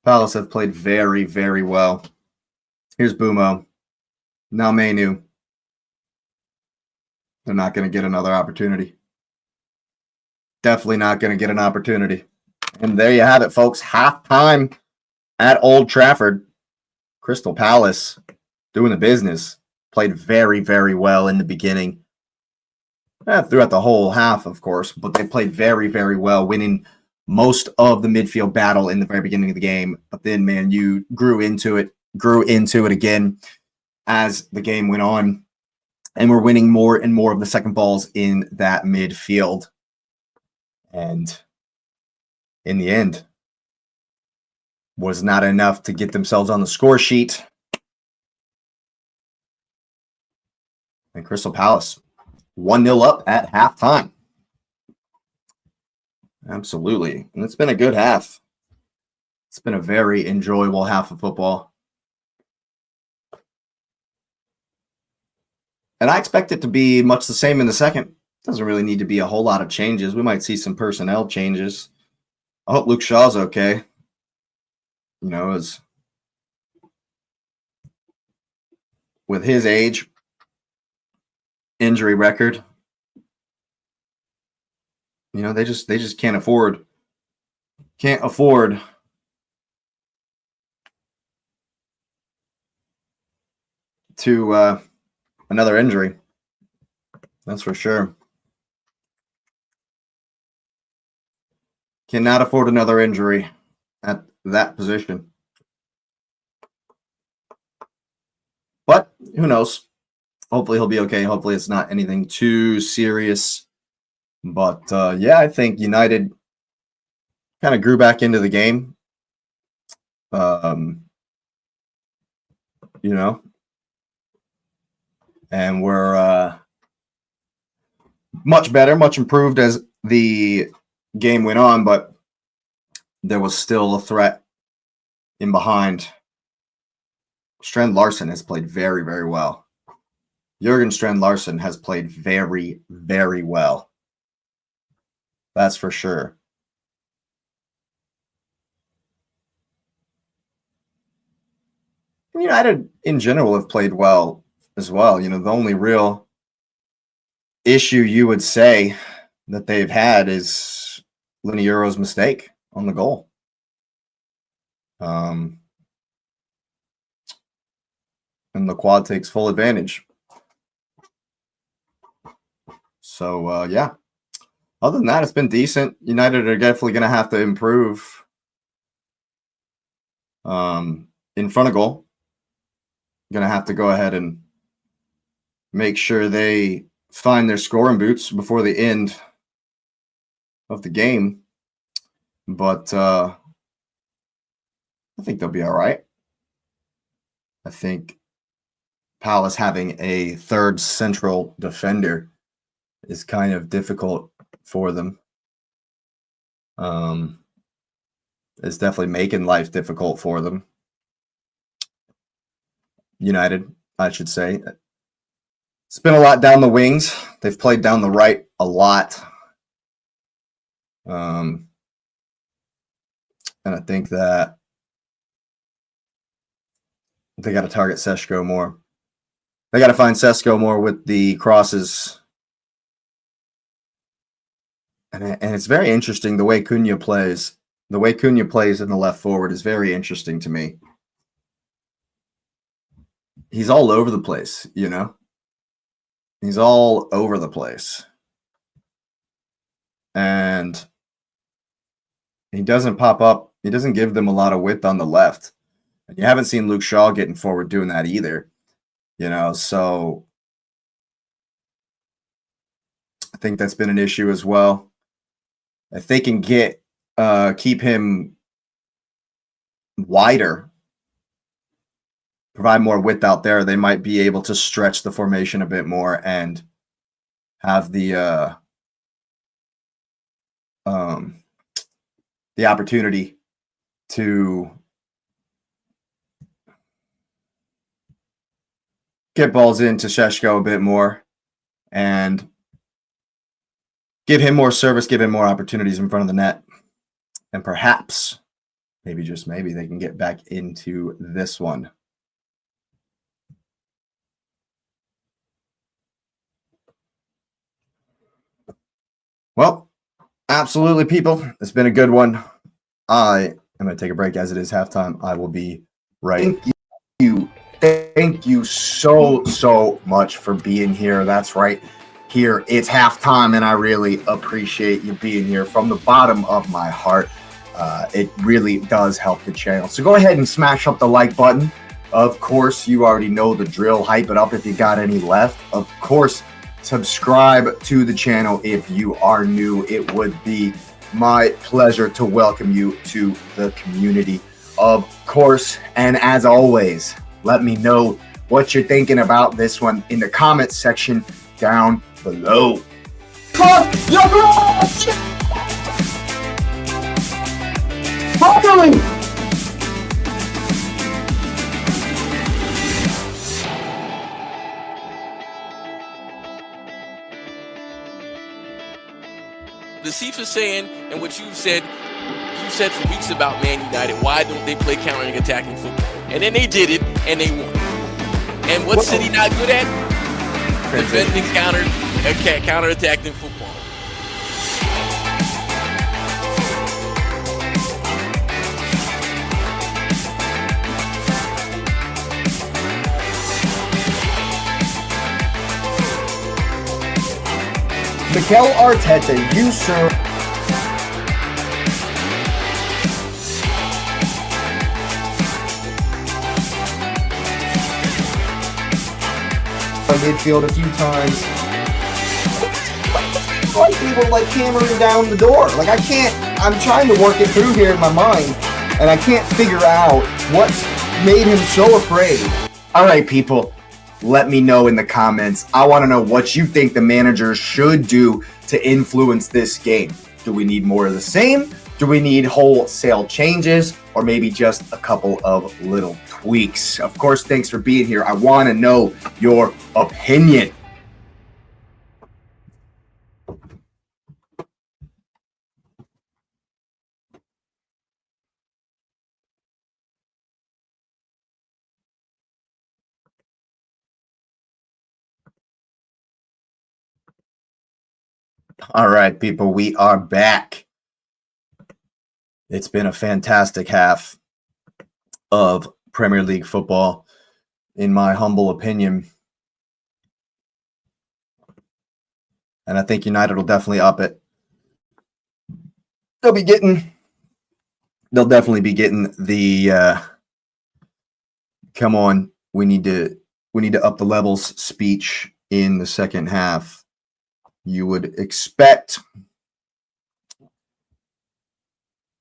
Palace have played very, very well. Here's Bumo. Now Manu. They're not going to get another opportunity. Definitely not going to get an opportunity. And there you have it, folks. Halftime at Old Trafford. Crystal Palace doing the business. Played very, very well in the beginning. Throughout the whole half, of course. But they played very, very well, winning most of the midfield battle in the very beginning of the game. But then, man, you grew into it again as the game went on. And we're winning more and more of the second balls in that midfield. And in the end, was not enough to get themselves on the score sheet. And Crystal Palace 1-0 up at halftime. Absolutely. And it's been a good half. It's been a very enjoyable half of football. And I expect it to be much the same in the second. Doesn't really need to be a whole lot of changes. We might see some personnel changes. I hope Luke Shaw's okay. You know, as with his age, injury record, you know, they just can't afford to another injury. That's for sure. Cannot afford another injury at that position. But who knows? Hopefully he'll be okay. Hopefully it's not anything too serious. But yeah, I think United kind of grew back into the game. You know, and we're much better, much improved as the game went on, but there was still a threat in behind. Strand Larsen has played very, very well. Jurgen Strand Larsen has played very, very well. That's for sure. United in general have played well as well. You know, the only real issue you would say that they've had is Linieuro's mistake on the goal. And the quad takes full advantage. So, yeah. Other than that, it's been decent. United are definitely going to have to improve in front of goal. Going to have to go ahead and make sure they find their scoring boots before the end of the game. But I think they'll be all right. I think Palace having a third central defender is kind of difficult for them. It's definitely making life difficult for them. United, I should say. It's been a lot down the wings. They've played down the right a lot. And I think that they got to target Seshko more. They got to find Seshko more with the crosses. And it's very interesting the way Cunha plays. The way Cunha plays in the left forward is very interesting to me. He's all over the place, you know? He's all over the place. And he doesn't pop up. He doesn't give them a lot of width on the left. And you haven't seen Luke Shaw getting forward doing that either. You know, so I think that's been an issue as well. If they can keep him wider, provide more width out there, they might be able to stretch the formation a bit more and have the opportunity to get balls into Seshko a bit more and give him more service, give him more opportunities in front of the net. And perhaps, maybe just maybe, they can get back into this one. Well, absolutely, people. It's been a good one. I am going to take a break as it is halftime. I will be right. Thank you so much for being here. That's right. Here, it's halftime, and I really appreciate you being here from the bottom of my heart. It really does help the channel. So go ahead and smash up the like button. Of course, you already know the drill. Hype it up if you got any left. Of course, subscribe to the channel if you are new. It would be my pleasure to welcome you to the community, of course. And as always, let me know what you're thinking about this one in the comments section down below. Finally! The Chiefs are saying, and what you've said for weeks about Man United, why don't they play countering attacking football? And then they did it, and they won. And what's City not good at? Defending counter-attacking football. Mikel Arteta, you sir. Midfield a few times. Like people like hammering down the door. Like I'm trying to work it through here in my mind, and I can't figure out what's made him so afraid. All right, people. Let me know in the comments. I want to know what you think the managers should do to influence this game. Do we need more of the same? Do we need wholesale changes, or maybe just a couple of little tweaks? Of course, thanks for being here. I want to know your opinion. All right, people, we are back. It's been a fantastic half of Premier League football, in my humble opinion. And I think United will definitely up it. They'll definitely be getting the come on, we need to up the levels speech in the second half. You would expect,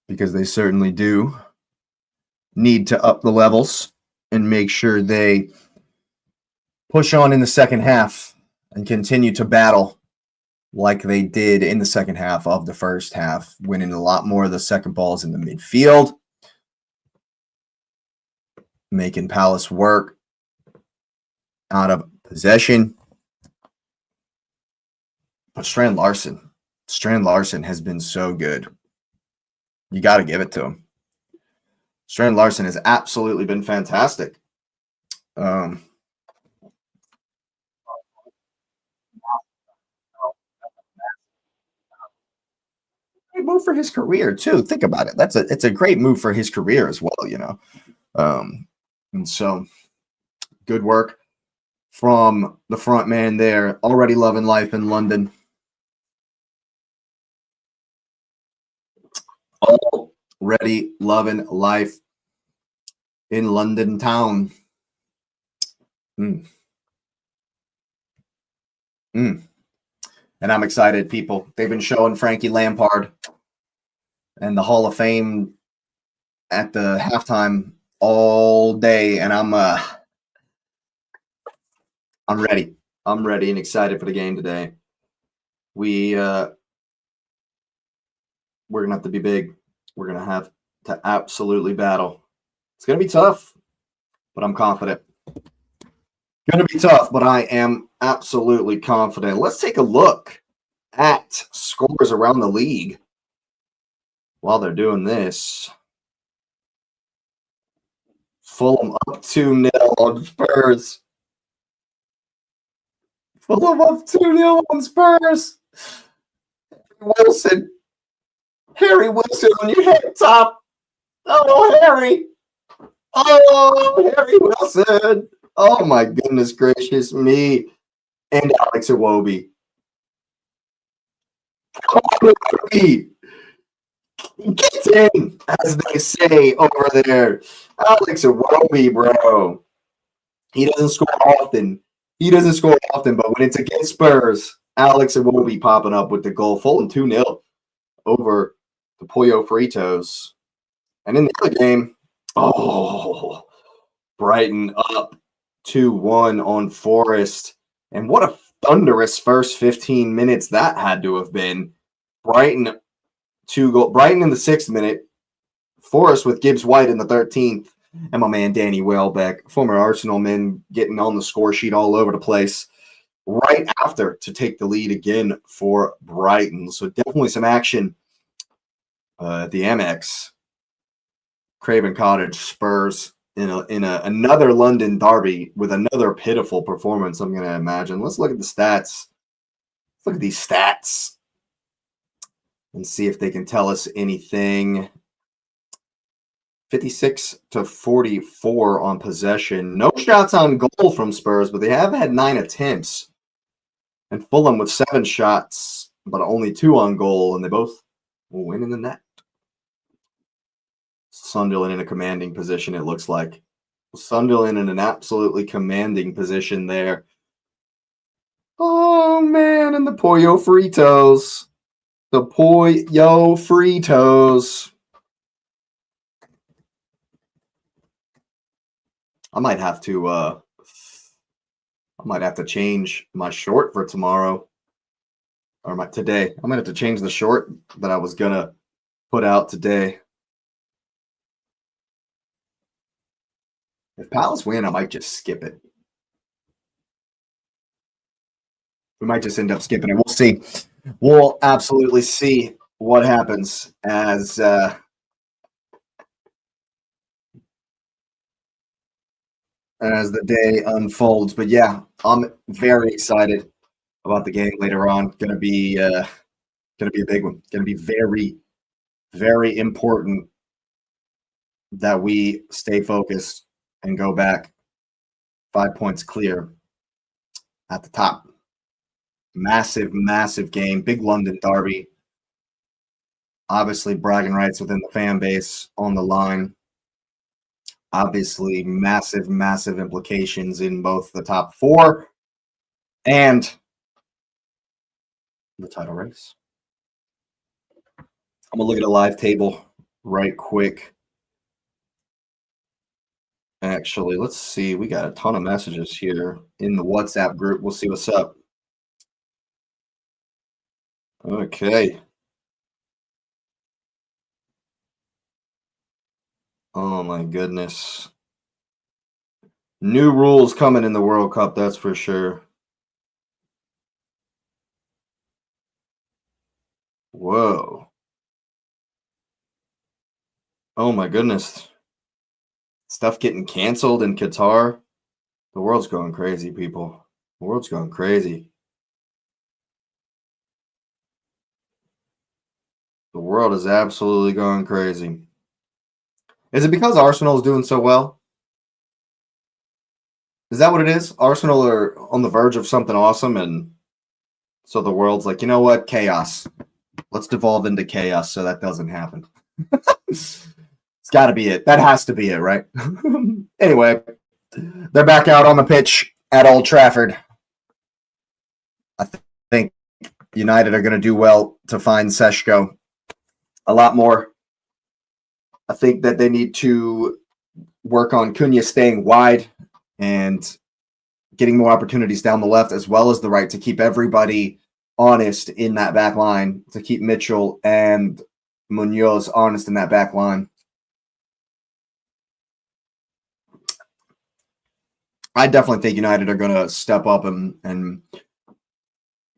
because they certainly do need to up the levels and make sure they push on in the second half and continue to battle like they did in the second half of the first half, winning a lot more of the second balls in the midfield, making Palace work out of possession. But Strand Larson has been so good. You got to give it to him. Strand Larson has absolutely been fantastic. Great move for his career too. Think about it. It's a great move for his career as well, you know. And so good work from the front man there. Already loving life in London. Already loving life in London town. And I'm excited, people. They've been showing Frankie Lampard and the Hall of Fame at the halftime all day, and I'm ready. I'm ready and excited for the game today. We're gonna have to be big. We're gonna have to absolutely battle. It's gonna be tough, but I'm confident. Gonna be tough, but I am absolutely confident. Let's take a look at scores around the league while they're doing this. Fulham up 2-0 on Spurs. Fulham up 2-0 on Spurs. Wilson. Harry Wilson on your head top. Oh, Harry. Oh, Harry Wilson. Oh, my goodness gracious me. And Alex Iwobi. Come on, Iwobi. Get in, as they say over there. Alex Iwobi, bro. He doesn't score often. But when it's against Spurs, Alex Iwobi popping up with the goal. Fulham 2-0 over the Pollo Fritos. And in the other game, Brighton up 2-1 on Forest. And what a thunderous first 15 minutes that had to have been. Brighton in the 6th minute. Forest with Gibbs White in the 13th. And my man Danny Welbeck, former Arsenal man, getting on the score sheet all over the place right after to take the lead again for Brighton. So definitely some action at the Amex. Craven Cottage, Spurs in another London derby with another pitiful performance, I'm going to imagine. Let's look at the stats. Let's look at these stats and see if they can tell us anything. 56-44 on possession. No shots on goal from Spurs, but they have had 9 attempts. And Fulham with 7 shots, but only 2 on goal, and they both will win in the net. Sunderland in a commanding position, it looks like. Sunderland in an absolutely commanding position there. Oh, man, and the Pollo Fritos. The Pollo Fritos. I might have to I might have to change my short for tomorrow or today. I'm gonna have to change the short that I was gonna put out today. If Palace win, I might just skip it. We might just end up skipping it. We'll see. We'll absolutely see what happens as the day unfolds. But yeah, I'm very excited about the game later on. Going to be a big one. Going to be very, very important that we stay focused and go back 5 points clear at the top. Massive, massive game. Big London derby. Obviously, bragging rights within the fan base on the line. Obviously, massive, massive implications in both the top four and the title race. I'm going to look at a live table right quick. Actually, let's see. We got a ton of messages here in the WhatsApp group. We'll see what's up. Okay. Oh, my goodness. New rules coming in the World Cup, that's for sure. Whoa. Oh, my goodness. Stuff getting canceled in Qatar. The world's going crazy, people. The world's going crazy. The world is absolutely going crazy. Is it because Arsenal is doing so well? Is that what it is? Arsenal are on the verge of something awesome, and so the world's like, you know what? Chaos. Let's devolve into chaos so that doesn't happen. It's got to be it. That has to be it, right? Anyway, they're back out on the pitch at Old Trafford. I think United are going to do well to find Seshko a lot more. I think that they need to work on Cunha staying wide and getting more opportunities down the left as well as the right to keep everybody honest in that back line, to keep Mitchell and Munoz honest in that back line. I definitely think United are going to step up and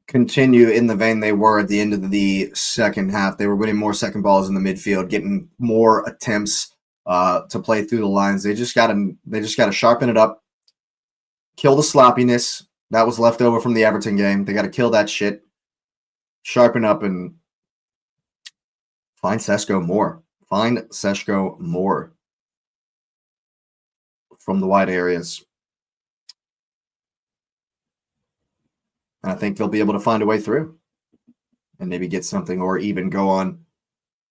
continue in the vein they were at the end of the second half. They were winning more second balls in the midfield, getting more attempts to play through the lines. They just got to sharpen it up, kill the sloppiness that was left over from the Everton game. They got to kill that shit, sharpen up, and find Seshko more. Find Seshko more from the wide areas. And I think they'll be able to find a way through and maybe get something or even go on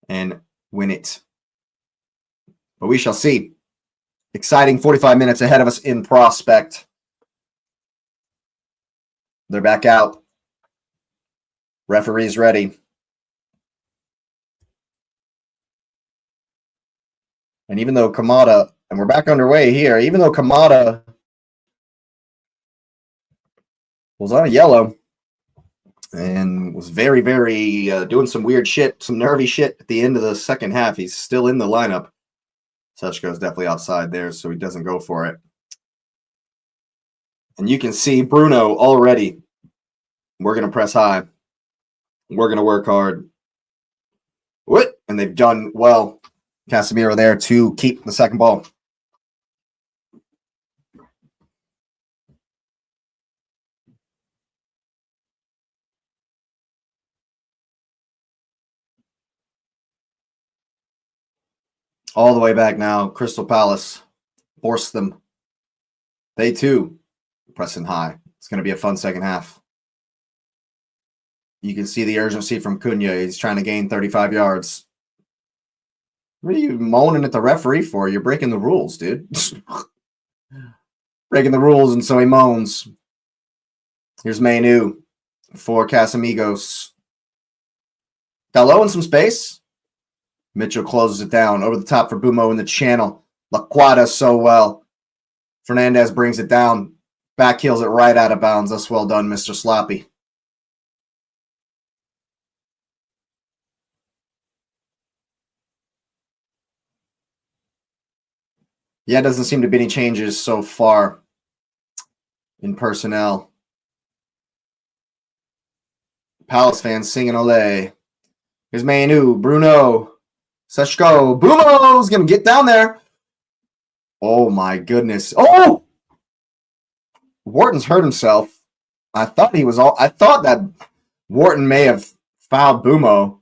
and win it. But we shall see. Exciting 45 minutes ahead of us in prospect. They're back out. Referee's ready. And even though Kamada, and we're back underway here, even though Kamada was on a yellow and was very, very doing some weird shit, some nervy shit at the end of the second half, he's still in the lineup. Seshko's definitely outside there, so he doesn't go for it. And you can see Bruno already. We're going to press high. We're going to work hard. What? And they've done well. Casemiro there to keep the second ball. All the way back now. Crystal Palace forced them. They too pressing high. It's going to be a fun second half. You can see the urgency from Cunha. He's trying to gain 35 yards. What are you moaning at the referee for? You're breaking the rules, dude. Breaking the rules, and so he moans. Here's Mainu for Casamigos. Got low in some space. Mitchell closes it down over the top for Bumo in the channel. La Quadra so well. Fernandez brings it down. Back heels it right out of bounds. That's well done, Mr. Sloppy. Yeah, doesn't seem to be any changes so far in personnel. Palace fans singing Olay. Here's Manu, Bruno, Seshko. Bumo's going to get down there. Oh, my goodness. Oh! Wharton's hurt himself. I thought that Wharton may have fouled Bumo.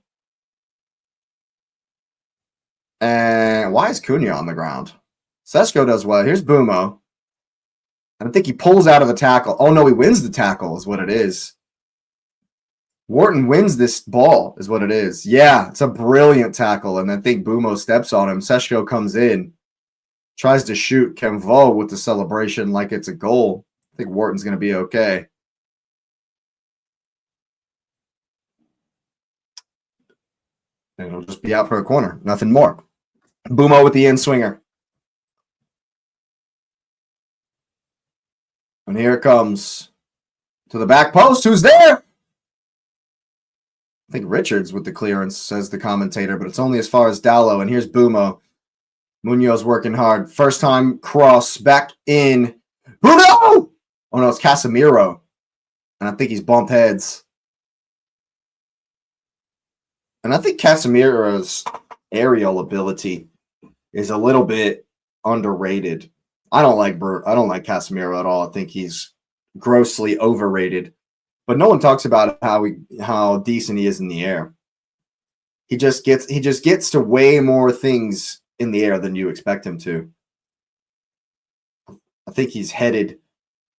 And why is Cunha on the ground? Seshko does well. Here's Bumo. And I think he pulls out of the tackle. Oh, no, he wins the tackle is what it is. Wharton wins this ball is what it is. Yeah, it's a brilliant tackle. And I think Bumo steps on him. Seshko comes in, tries to shoot Kenvo with the celebration like it's a goal. I think Wharton's going to be okay. And it'll just be out for a corner. Nothing more. Bumo with the in-swinger. And here it comes to the back post. Who's there? I think Richards with the clearance, says the commentator, but it's only as far as Dallo. And here's Bumo. Munoz working hard. First time cross back in. Bruno! Oh, no, it's Casemiro. And I think he's bumped heads. And I think Casemiro's aerial ability is a little bit underrated. I don't like Casemiro at all. I think he's grossly overrated. But no one talks about how decent he is in the air. He just gets to way more things in the air than you expect him to. I think he's headed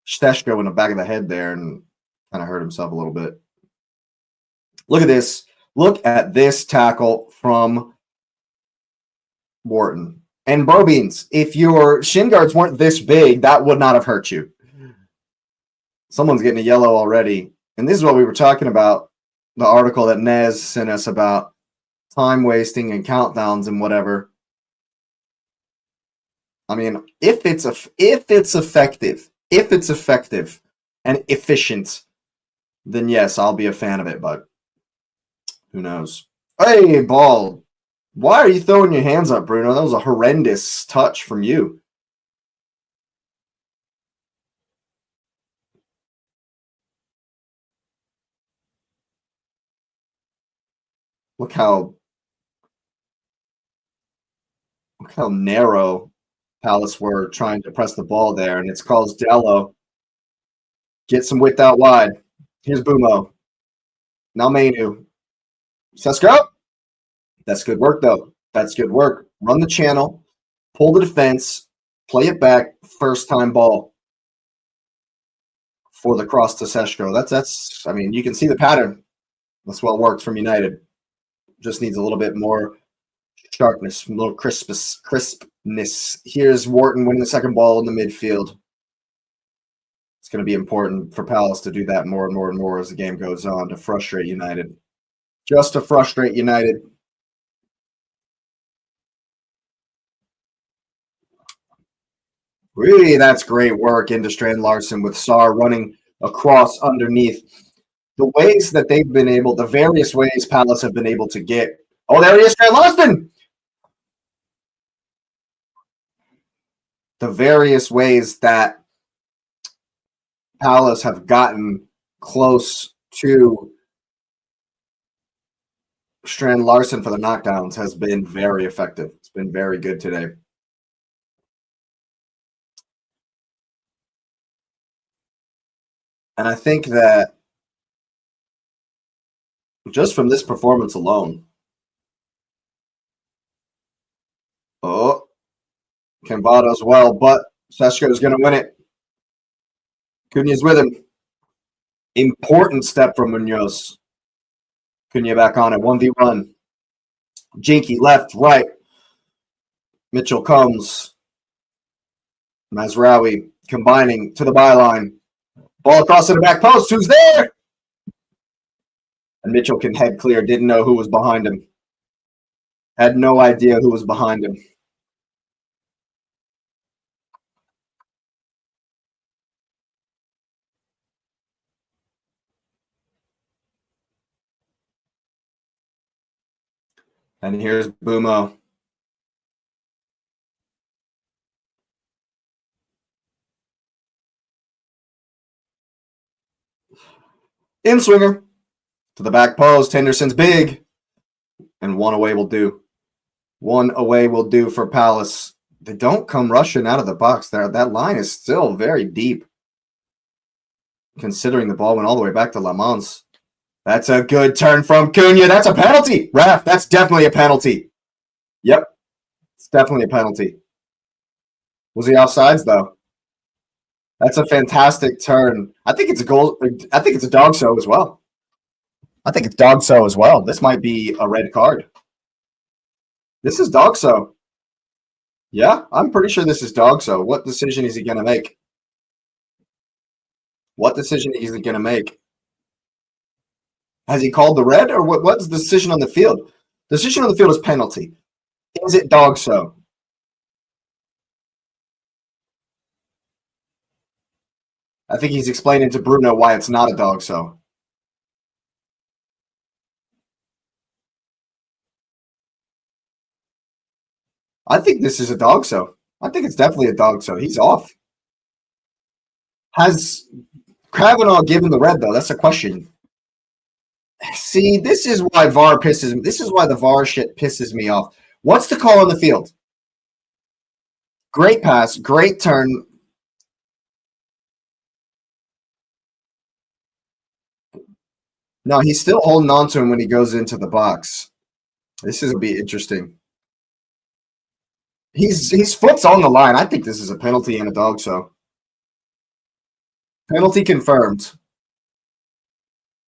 Steshko in the back of the head there and kind of hurt himself a little bit. Look at this. Look at this tackle from Wharton. And Bobines, if your shin guards weren't this big, that would not have hurt you. Someone's getting a yellow already. And this is what we were talking about, the article that Nez sent us about time wasting and countdowns and whatever. I mean, if it's effective and efficient, then yes, I'll be a fan of it, but who knows? Hey, ball. Why are you throwing your hands up, Bruno? That was a horrendous touch from you. Look how narrow Palace were trying to press the ball there, and it's caused Dello. Get some width out wide. Here's Bumo. Now Manu. Sesko. That's good work, though. That's good work. Run the channel, pull the defense, play it back, first time ball for the cross to Seshko. That's. I mean, you can see the pattern. That's well worked from United. Just needs a little bit more sharpness, a little crispness. Here's Wharton winning the second ball in the midfield. It's going to be important for Palace to do that more and more and more as the game goes on to frustrate United. Just to frustrate United. Really, that's great work into Strand Larson with Sarr running across underneath. The ways that they've been able, the various ways Palace have been able to get. Oh, there he is, Strand Larson! The various ways that Palace have gotten close to Strand Larson for the knockdowns has been very effective. It's been very good today. And I think that just from this performance alone, Cambado as well, but Seshko is going to win it. Cunha's with him. Important step from Munoz. Cunha back on it. 1v1. Jinky left, right. Mitchell comes. Mazraoui combining to the byline. Ball across to the back post. Who's there? And Mitchell can head clear. Didn't know who was behind him. Had no idea who was behind him. And here's Bumo. In swinger to the back post. Henderson's big. And one away will do. One away will do for Palace. They don't come rushing out of the box there. That line is still very deep, considering the ball went all the way back to Lamans. That's a good turn from Cunha. That's a penalty. Ref, that's definitely a penalty. Yep, it's definitely a penalty. Was he offsides, though? That's a fantastic turn. I think it's a goal. I think it's a dog show as well. I think it's dog show as well. This might be a red card. This is dog show. Yeah, I'm pretty sure this is dog show. What decision is he going to make? What decision is he going to make? Has he called the red, or what's the decision on the field? The decision on the field is penalty. Is it dog show? I think he's explaining to Bruno why it's not a dog show. I think this is a dog show. I think it's definitely a dog show. He's off. Has Kavanaugh given the red, though? That's a question. See, this is why VAR pisses me. This is why the VAR shit pisses me off. What's the call on the field? Great pass, great turn. No, he's still holding on to him when he goes into the box. This is gonna be interesting. His foot's on the line. I think this is a penalty and a dog show. Penalty confirmed.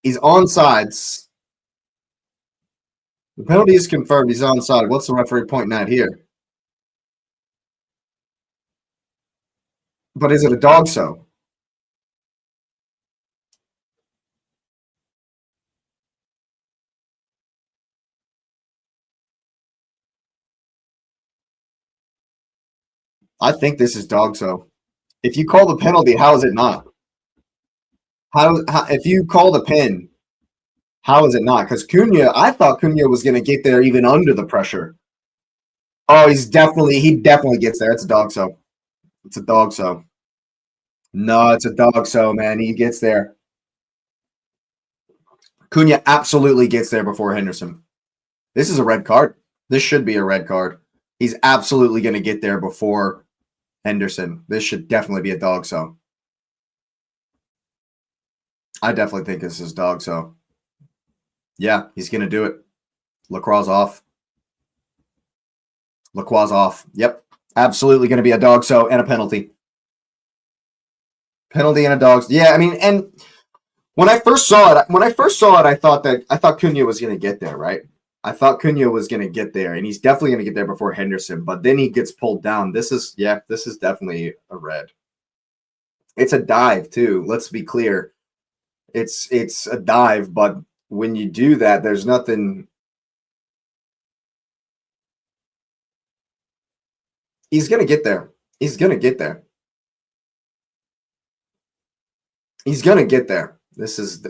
He's onside. The penalty is confirmed. He's onside. What's the referee pointing at here? But is it a dog show? I think this is dog show. If you call the penalty, how is it not? How if you call the pin, how is it not? Because Cunha, I thought Cunha was going to get there even under the pressure. Oh, he definitely gets there. It's a dog show. It's a dog show. No, it's a dog show, man. He gets there. Cunha absolutely gets there before Henderson. This is a red card. This should be a red card. He's absolutely going to get there before Henderson. This should definitely be a dog show. I definitely think this is dog show. Yeah, he's going to do it. Lacroix off. Lacroix off. Yep. Absolutely going to be a dog show and a penalty. Penalty and a dog. Yeah, I mean, and when I first saw it, I thought Cunha was going to get there, right? I thought Cunha was going to get there, and he's definitely going to get there before Henderson. But then he gets pulled down. This is definitely a red. It's a dive too. Let's be clear. It's a dive, but when you do that, there's nothing. He's going to get there. He's going to get there. He's going to get there. This is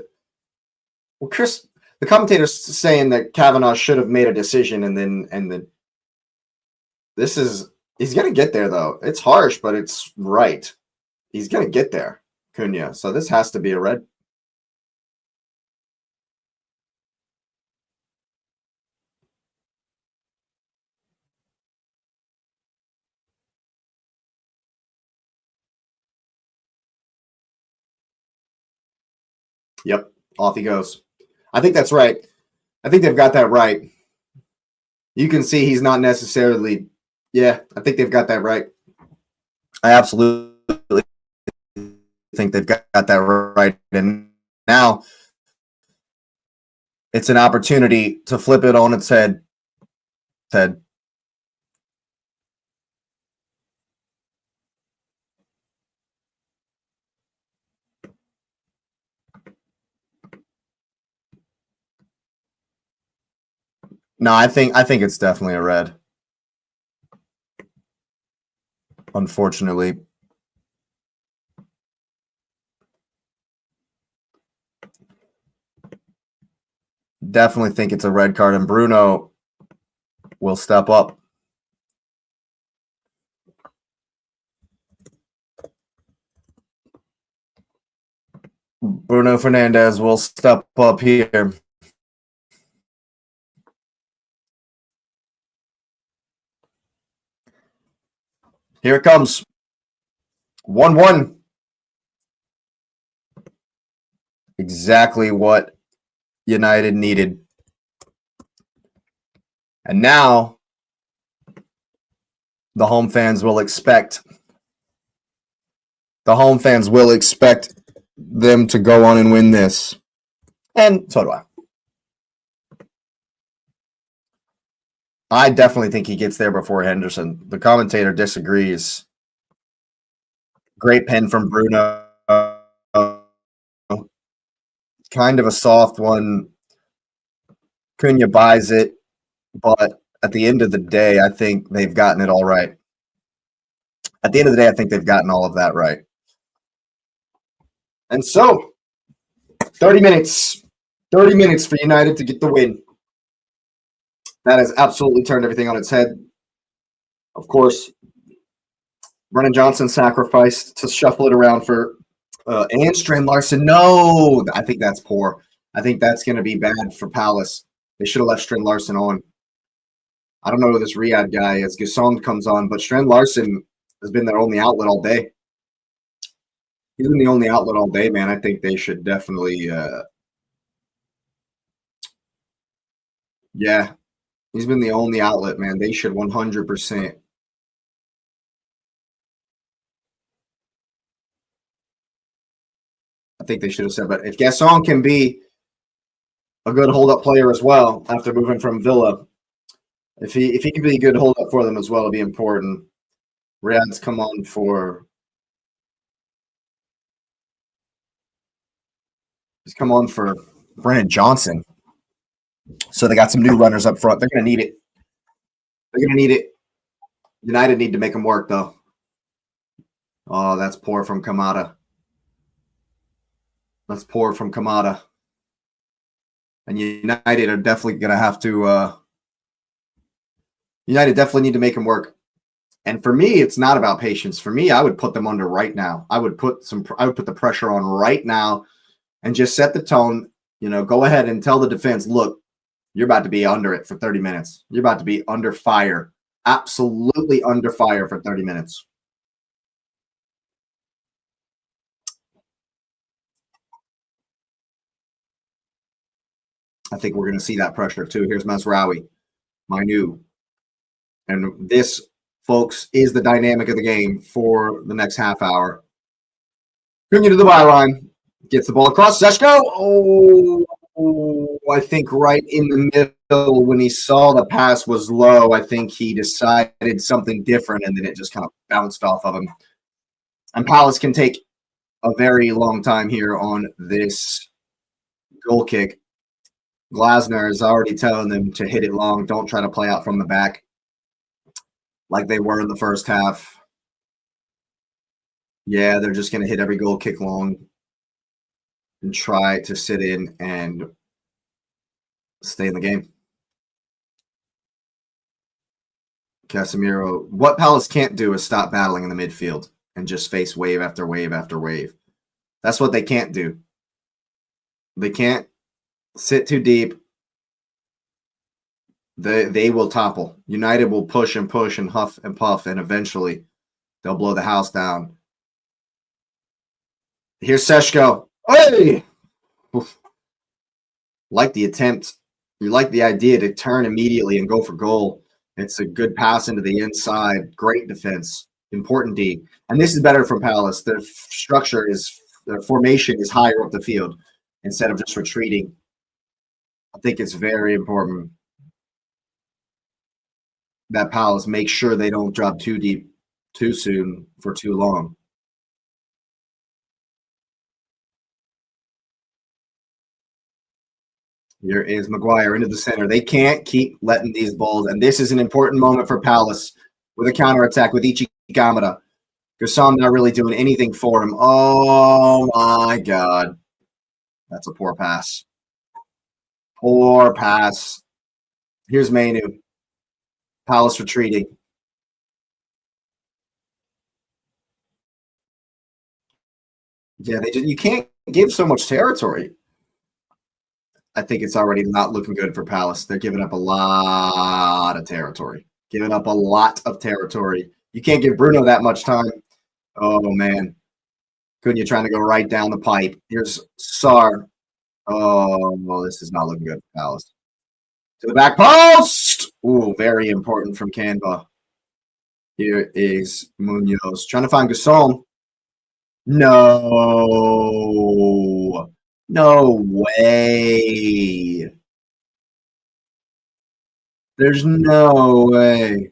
Chris. The commentator's saying that Kavanaugh should have made a decision, he's going to get there though. It's harsh, but it's right. He's going to get there, Cunha. So this has to be a red. Yep, off he goes. I think that's right. I think they've got that right. You can see he's not necessarily. Yeah, I think they've got that right. I absolutely think they've got that right. And now it's an opportunity to flip it on its head. No, I think it's definitely a red. Unfortunately. Definitely think it's a red card. And Bruno, will step up. Bruno Fernandes will step up here. Here it comes. 1-1. Exactly what United needed. And now the home fans will expect them to go on and win this. And so do I. I definitely think he gets there before Henderson. The commentator disagrees. Great pen from Bruno. Kind of a soft one. Cunha buys it. But at the end of the day, I think they've gotten it all right. At the end of the day, I think they've gotten all of that right. And so, 30 minutes. 30 minutes for United to get the win. That has absolutely turned everything on its head. Of course, Brennan Johnson sacrificed to shuffle it around for and Strand Larson. No, I think that's poor. I think that's going to be bad for Palace. They should have left Strand Larson on. I don't know who this Riyadh guy is. Gasson comes on, but Strand Larson has been their only outlet all day. He's been the only outlet all day, man. I think they should definitely yeah. He's been the only outlet, man. They should 100%. I think they should have said, but if Gasson can be a good hold-up player as well after moving from Villa, if he can be a good hold-up for them as well, it'll be important. Riyadh's come on for Brennan Johnson. So they got some new runners up front. They're going to need it. They're going to need it. United need to make them work, though. Oh, that's poor from Kamada. That's poor from Kamada. And United are definitely going to have to United definitely need to make them work. And for me, it's not about patience. For me, I would put them under right now. I would put the pressure on right now and just set the tone. You know, go ahead and tell the defense, look, you're about to be under it for 30 minutes. You're about to be under fire. Absolutely under fire for 30 minutes. I think we're going to see that pressure too. Here's Mazraoui, Mainu. And this, folks, is the dynamic of the game for the next half hour. Cunha to the byline. Gets the ball across. Seshko. Oh, I think right in the middle when he saw the pass was low, I think he decided something different, and then it just kind of bounced off of him. And Palace can take a very long time here on this goal kick. Glasner is already telling them to hit it long. Don't try to play out from the back like they were in the first half. Yeah, they're just going to hit every goal kick long and try to sit in and stay in the game. Casemiro. What Palace can't do is stop battling in the midfield and just face wave after wave after wave. That's what they can't do. They can't sit too deep. They will topple. United will push and huff and puff, and eventually they'll blow the house down. Here's Seshko. Hey! Oof. Like the attempt. You like the idea to turn immediately and go for goal. It's a good pass into the inside. Great defense. Important D. And this is better for Palace. Their formation is higher up the field instead of just retreating. I think it's very important that Palace make sure they don't drop too deep too soon for too long. Here is Maguire into the center. They can't keep letting these balls, and this is an important moment for Palace with a counterattack with Ichi Kamada. Gasson not really doing anything for him. Oh, my God. That's a poor pass. Poor pass. Here's Mainu. Palace retreating. Yeah, you can't give so much territory. I think it's already not looking good for Palace. They're giving up a lot of territory. Giving up a lot of territory. You can't give Bruno that much time. Oh, man. Cunha trying to go right down the pipe. Here's Sar. Oh, well, this is not looking good for Palace. To the back post. Ooh, very important from Canva. Here is Munoz trying to find Gasol. No. No way. There's no way.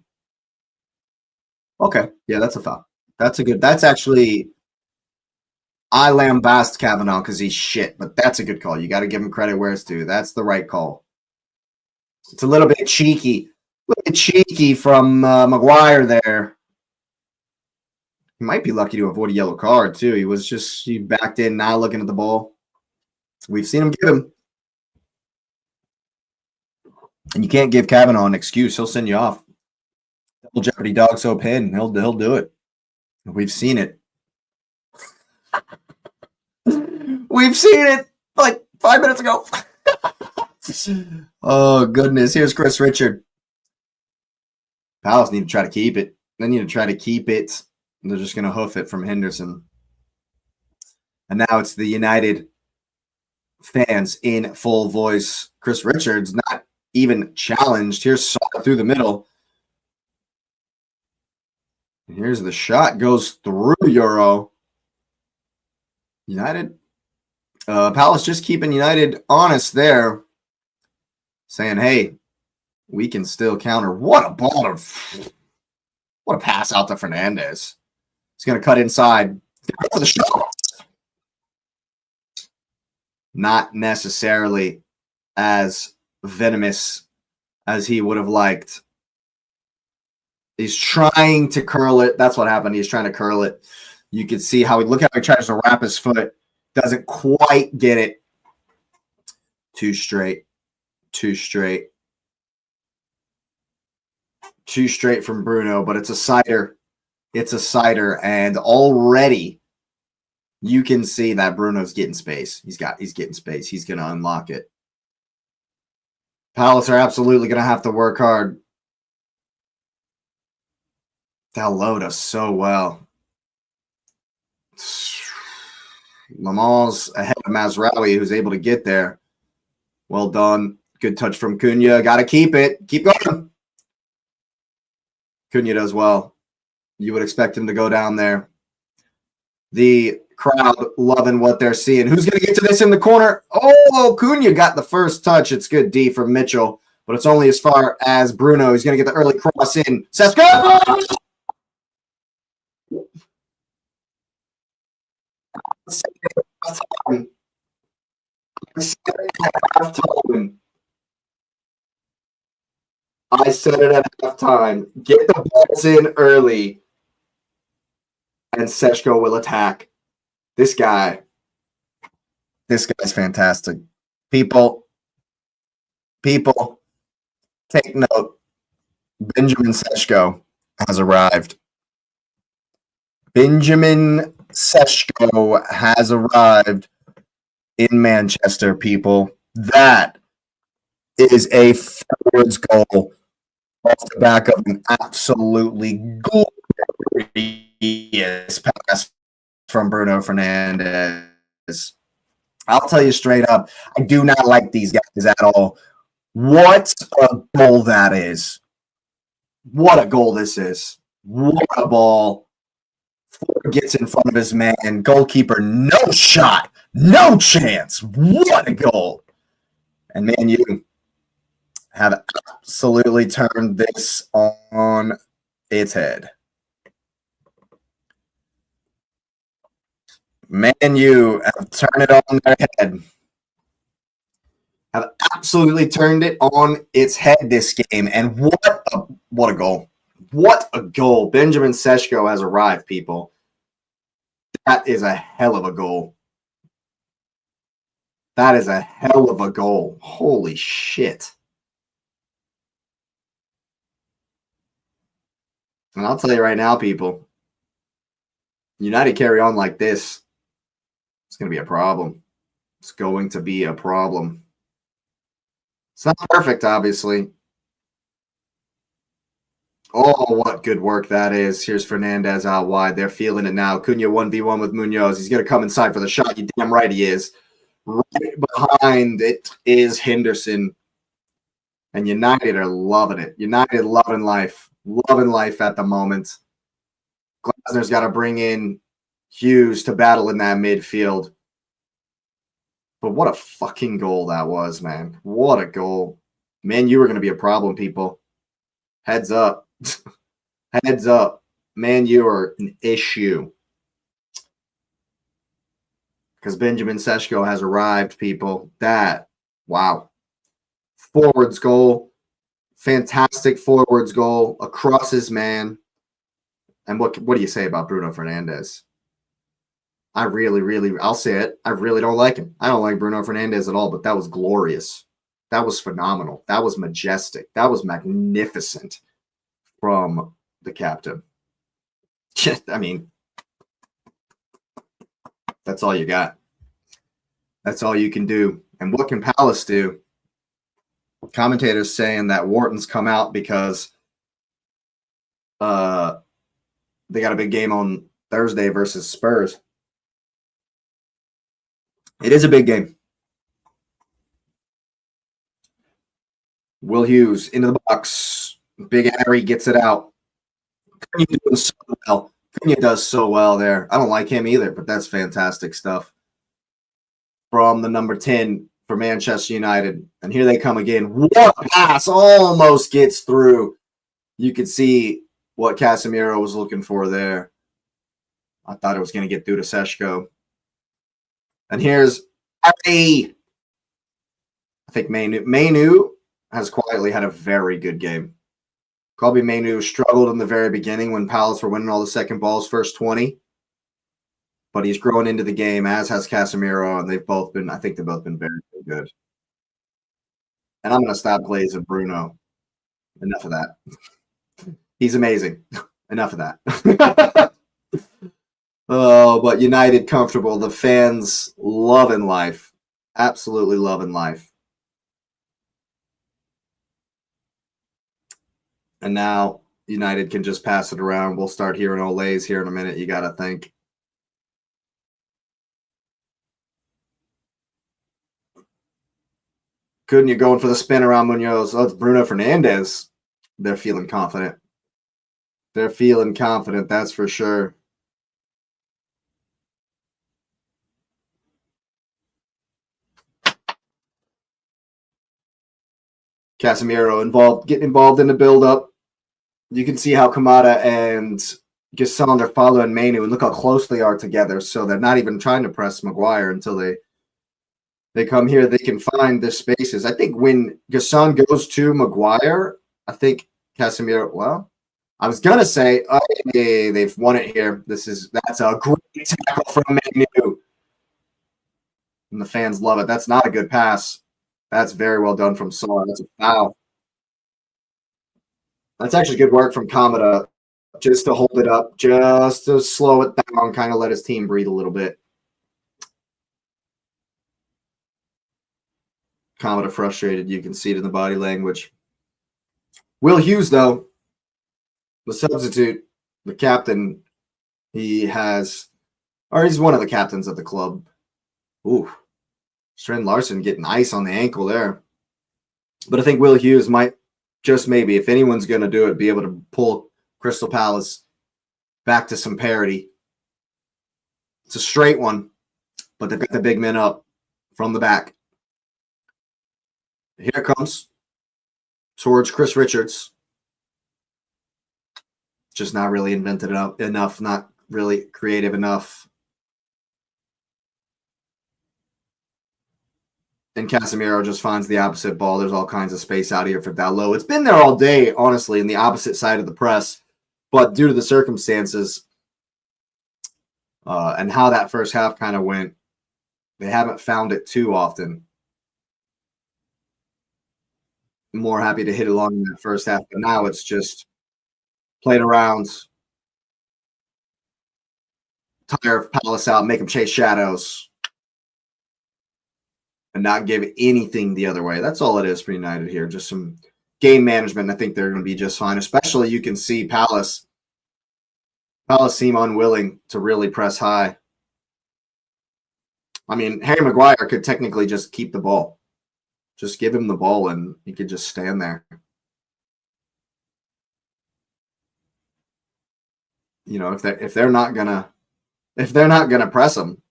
Okay. Yeah, that's a foul. That's actually, I lambast Kavanaugh because he's shit, but that's a good call. You got to give him credit where it's due. That's the right call. It's a little bit cheeky. A little bit cheeky from Maguire there. He might be lucky to avoid a yellow card, too. He backed in, not looking at the ball. We've seen him give him. And you can't give Kavanaugh an excuse. He'll send you off. Double Jeopardy dog soap pin. He'll do it. We've seen it. We've seen it like 5 minutes ago. Oh, goodness. Here's Chris Richard. Palace need to try to keep it. They need to try to keep it. They're just going to hoof it from Henderson. And now it's the United fans in full voice. Chris Richards not even challenged. Here's Saw through the middle. Here's the shot. Goes through Euro. United. Palace just keeping United honest there. Saying, hey, we can still counter. What a pass out to Fernandez. He's going to cut inside. Go for the shot. Not necessarily as venomous as he would have liked. He's trying to curl it. That's what happened. He's trying to curl it. You can see how he tries to wrap his foot. Doesn't quite get it. Too straight. Too straight from Bruno, but it's a sider. It's a sider, and already you can see that Bruno's getting space. He's getting space. He's going to unlock it. Palace are absolutely going to have to work hard. They'll load us so well. Lamal's ahead of Mazraoui, who's able to get there. Well done. Good touch from Cunha. Got to keep it. Keep going. Cunha does well. You would expect him to go down there. The crowd loving what they're seeing. Who's going to get to this in the corner? Oh, Cunha got the first touch. It's good D from Mitchell, but it's only as far as Bruno. He's going to get the early cross in. Sesko! I said it at halftime. Get the balls in early, and Seshko will attack. This guy's fantastic. People, take note. Benjamin Seshko has arrived. Benjamin Seshko has arrived in Manchester, people. That is a forwards goal off the back of an absolutely glorious pass from Bruno Fernandes. I'll tell you straight up, I do not like these guys at all. What a goal that is. What a goal this is. What a ball. Ford gets in front of his man. Goalkeeper, no shot. No chance. What a goal. And Man U have absolutely turned this on its head. Man U have turned it on their head. Have absolutely turned it on its head this game. And what a goal. What a goal. Benjamin Seshko has arrived, people. That is a hell of a goal. That is a hell of a goal. Holy shit. And I'll tell you right now, people, United carry on like this, it's going to be a problem. It's going to be a problem. It's not perfect, obviously. Oh, what good work that is. Here's Fernandez out wide. They're feeling it now. Cunha 1v1 with Munoz. He's going to come inside for the shot. You damn right he is. Right behind it is Henderson. And United are loving it. United loving life. Loving life at the moment. Glasner's got to bring in Hughes to battle in that midfield. But what a fucking goal that was, man. What a goal. Man, you were going to be a problem, people. Heads up. Heads up. Man, you are an issue. Because Benjamin Sesko has arrived, people. That, wow. Forwards goal. Fantastic forwards goal. Across his man. And what do you say about Bruno Fernandes? I'll say it. I really don't like him. I don't like Bruno Fernandes at all, but that was glorious. That was phenomenal. That was majestic. That was magnificent from the captain. I mean, that's all you got. That's all you can do. And what can Palace do? Commentators saying that Wharton's come out because they got a big game on Thursday versus Spurs. It is a big game. Will Hughes into the box. Big Harry gets it out. Cunha doing so well. Cunha does so well there. I don't like him either, but that's fantastic stuff. From the number 10 for Manchester United. And here they come again. What a pass. Almost gets through. You could see what Casemiro was looking for there. I thought it was going to get through to Seshko. And here's Harry. I think Mainu has quietly had a very good game. Kobe Mainu struggled in the very beginning when Palace were winning all the second balls, first 20. But he's grown into the game, as has Casemiro, and they've both been very good. And I'm going to stop glazing Bruno. Enough of that. He's amazing. Enough of that. Oh, but United comfortable. The fans loving life. Absolutely loving life. And now United can just pass it around. We'll start hearing Olays here in a minute, you got to think. Couldn't you going for the spin around Munoz? Oh, it's Bruno Fernandes. They're feeling confident. They're feeling confident, that's for sure. Casemiro getting involved in the build-up. You can see how Kamada and Gisson are following Mainu, and look how close they are together. So they're not even trying to press Maguire until they come here. They can find the spaces. I think when Gisson goes to Maguire, I think Casemiro. Well, I was gonna say, oh, hey, they've won it here. That's a great tackle from Mainu, and the fans love it. That's not a good pass. That's very well done from Saar. That's a foul. That's actually good work from Kamada, just to hold it up, just to slow it down, kind of let his team breathe a little bit. Kamada frustrated. You can see it in the body language. Will Hughes, though, the substitute, the captain, he's one of the captains of the club. Ooh. Strand Larson getting ice on the ankle there. But I think Will Hughes might, just maybe, if anyone's going to do it, be able to pull Crystal Palace back to some parity. It's a straight one, but they've got the big men up from the back. Here it comes towards Chris Richards. Just not really invented enough, not really creative enough. And Casemiro just finds the opposite ball. There's all kinds of space out here for Dalot. It's been there all day, honestly, in the opposite side of the press. But due to the circumstances and how that first half kind of went, they haven't found it too often. More happy to hit along in that first half. But now it's just Played around. Tire Palace out, make him chase shadows. And not give anything the other way. That's all it is for United here. Just some game management. I think they're going to be just fine. Especially you can see Palace. Palace seem unwilling to really press high. I mean, Harry Maguire could technically just keep the ball. Just give him the ball and he could just stand there. You know, if they're not gonna press him.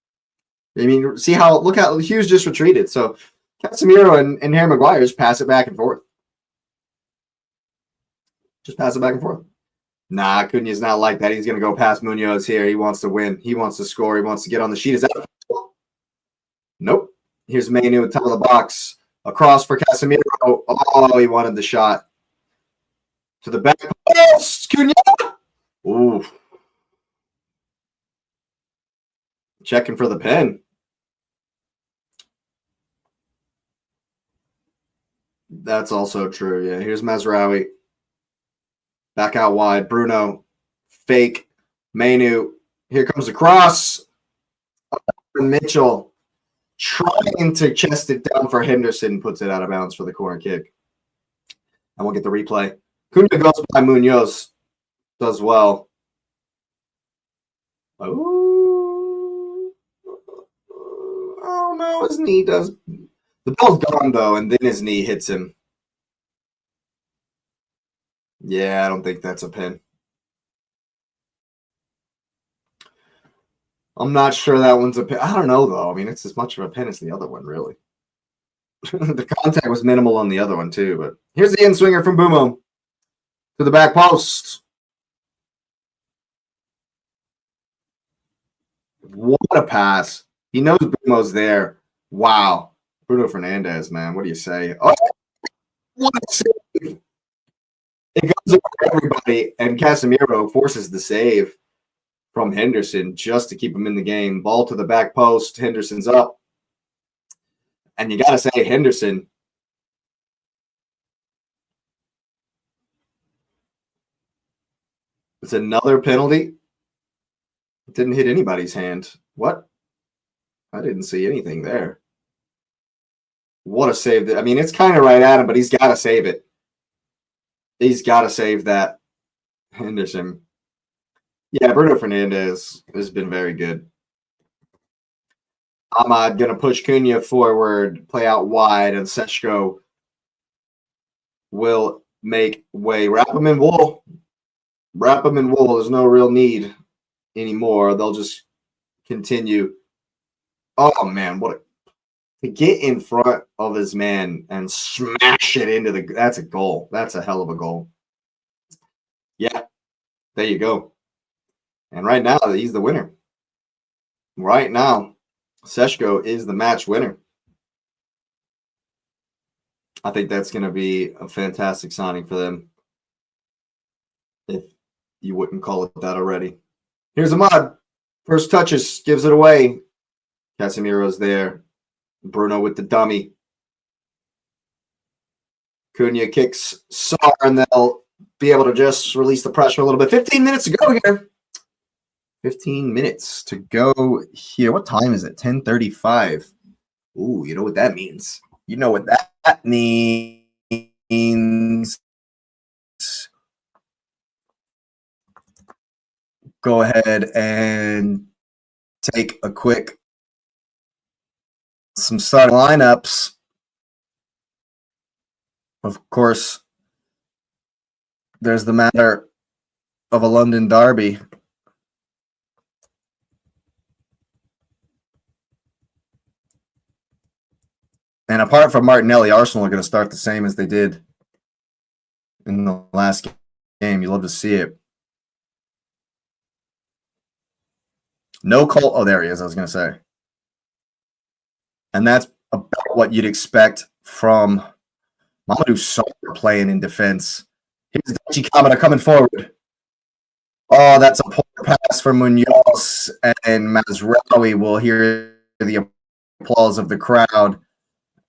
I mean, look how Hughes just retreated. So Casemiro and Harry Maguire just pass it back and forth. Just pass it back and forth. Nah, Cunha's not like that. He's going to go past Munoz here. He wants to win. He wants to score. He wants to get on the sheet. Is that? Nope. Here's Manu at top of the box. Across for Casemiro. Oh, he wanted the shot. To the back post. Cunha. Ooh. Checking for the pen. That's also true. Yeah, here's Mazraoui. Back out wide. Bruno. Fake. Manu. Here comes the cross. Mitchell trying to chest it down for Henderson. Puts it out of bounds for the corner kick. And we'll get the replay. Cunha goes by Munoz. Does well. Oh, no. His knee does. The ball's gone, though, and then his knee hits him. Yeah, I don't think that's a pin. I'm not sure that one's a pin. I don't know, though. I mean, it's as much of a pin as the other one, really. The contact was minimal on the other one, too. But here's the in-swinger from Bumo to the back post. What a pass. He knows Bumo's there. Wow. Bruno Fernandes, man. What do you say? Oh, what a save. It goes over everybody, and Casemiro forces the save from Henderson just to keep him in the game. Ball to the back post. Henderson's up. And you got to say, Henderson. It's another penalty. It didn't hit anybody's hand. What? I didn't see anything there. What a save. I mean, it's kind of right at him, but he's got to save it. He's got to save that. Henderson. Yeah, Bruno Fernandes has been very good. Ahmad going to push Cunha forward, play out wide, and Seshko will make way. Wrap him in wool. Wrap him in wool. There's no real need anymore. They'll just continue. Oh, man, to get in front of his man and smash it into that's a goal. That's a hell of a goal. Yeah, there you go. And right now, he's the winner. Right now, Seshko is the match winner. I think that's going to be a fantastic signing for them. If you wouldn't call it that already. Here's Ahmad. First touches, gives it away. Casemiro's there. Bruno with the dummy. Cunha kicks Sarr, and they'll be able to just release the pressure a little bit. 15 minutes to go here. 15 minutes to go here. What time is it? 10:35. Ooh, you know what that means. You know what that means. Go ahead and take a quick some starting lineups. Of course, there's the matter of a London derby. And apart from Martinelli, Arsenal are going to start the same as they did in the last game. You love to see it. No Cole. Oh, there he is. I was going to say. And that's about what you'd expect from Mamadou Sarr playing in defense. Here's Daichi Kamada coming forward. Oh, that's a poor pass for Munoz, and Mazraoui will hear the applause of the crowd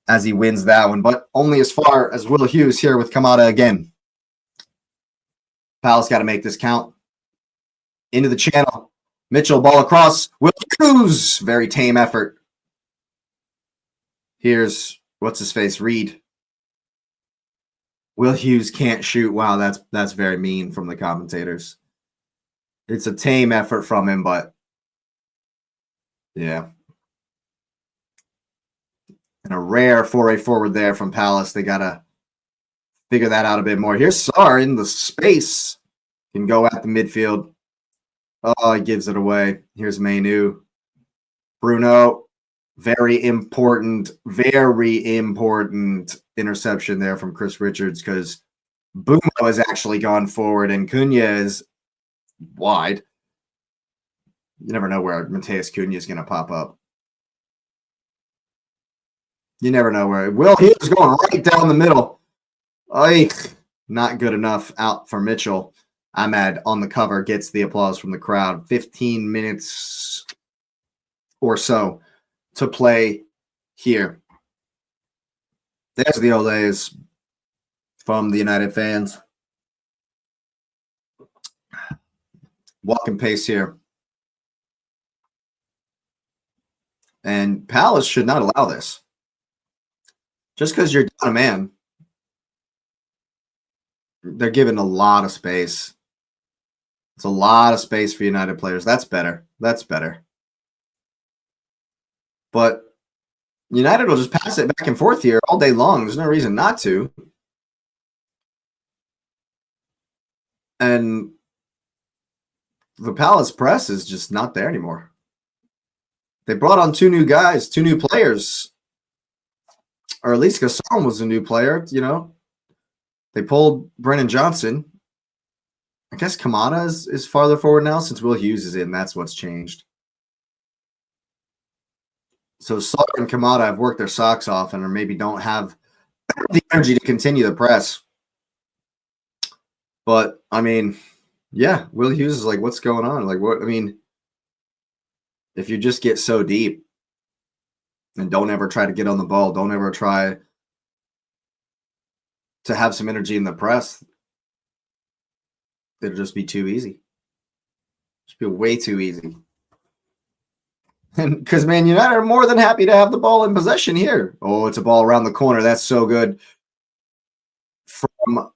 as he wins that one, but only as far as Will Hughes here with Kamada again. Palace got to make this count. Into the channel. Mitchell, ball across. Will Hughes. Very tame effort. Here's, what's his face? Reed. Will Hughes can't shoot. Wow, that's very mean from the commentators. It's a tame effort from him, but yeah. And a rare 4-way forward there from Palace. They got to figure that out a bit more. Here's Sarr in the space. Can go at the midfield. Oh, he gives it away. Here's Mainu. Bruno. Very important interception there from Chris Richards because Bumo has actually gone forward and Cunha is wide. You never know where Mateus Cunha is going to pop up. You never know where. Will Hughes going right down the middle. Oich, not good enough out for Mitchell. Ahmad on the cover gets the applause from the crowd. 15 minutes or so to play here. There's the Olays from the United fans. Walking pace here. And Palace should not allow this. Just because you're down a man, they're given a lot of space. It's a lot of space for United players. That's better. That's better. But United will just pass it back and forth here all day long. There's no reason not to. And the Palace press is just not there anymore. They brought on two new guys, two new players. Or at least Gasson was a new player, you know. They pulled Brennan Johnson. I guess Kamada is farther forward now since Will Hughes is in. That's what's changed. So Sarr and Kamada have worked their socks off and or maybe don't have the energy to continue the press. But, I mean, yeah, Will Hughes is like, what's going on? Like, what? I mean, if you just get so deep and don't ever try to get on the ball, don't ever try to have some energy in the press, it'll just be too easy. Just be way too easy. And because Man United are more than happy to have the ball in possession here. Oh, it's a ball around the corner. That's so good. From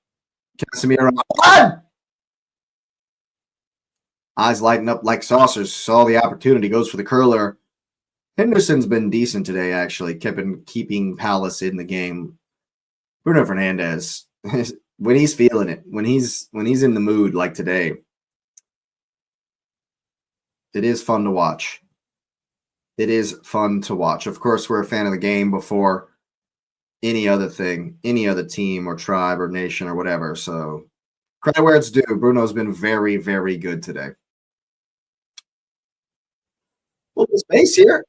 Casemiro. Eyes lighting up like saucers. Saw the opportunity. Goes for the curler. Henderson's been decent today, actually. Keeping Palace in the game. Bruno Fernandes, when he's feeling it, when he's in the mood like today, it is fun to watch. It is fun to watch. Of course, we're a fan of the game before any other thing, any other team or tribe or nation or whatever. So credit where it's due. Bruno's been very, very good today. Little space here.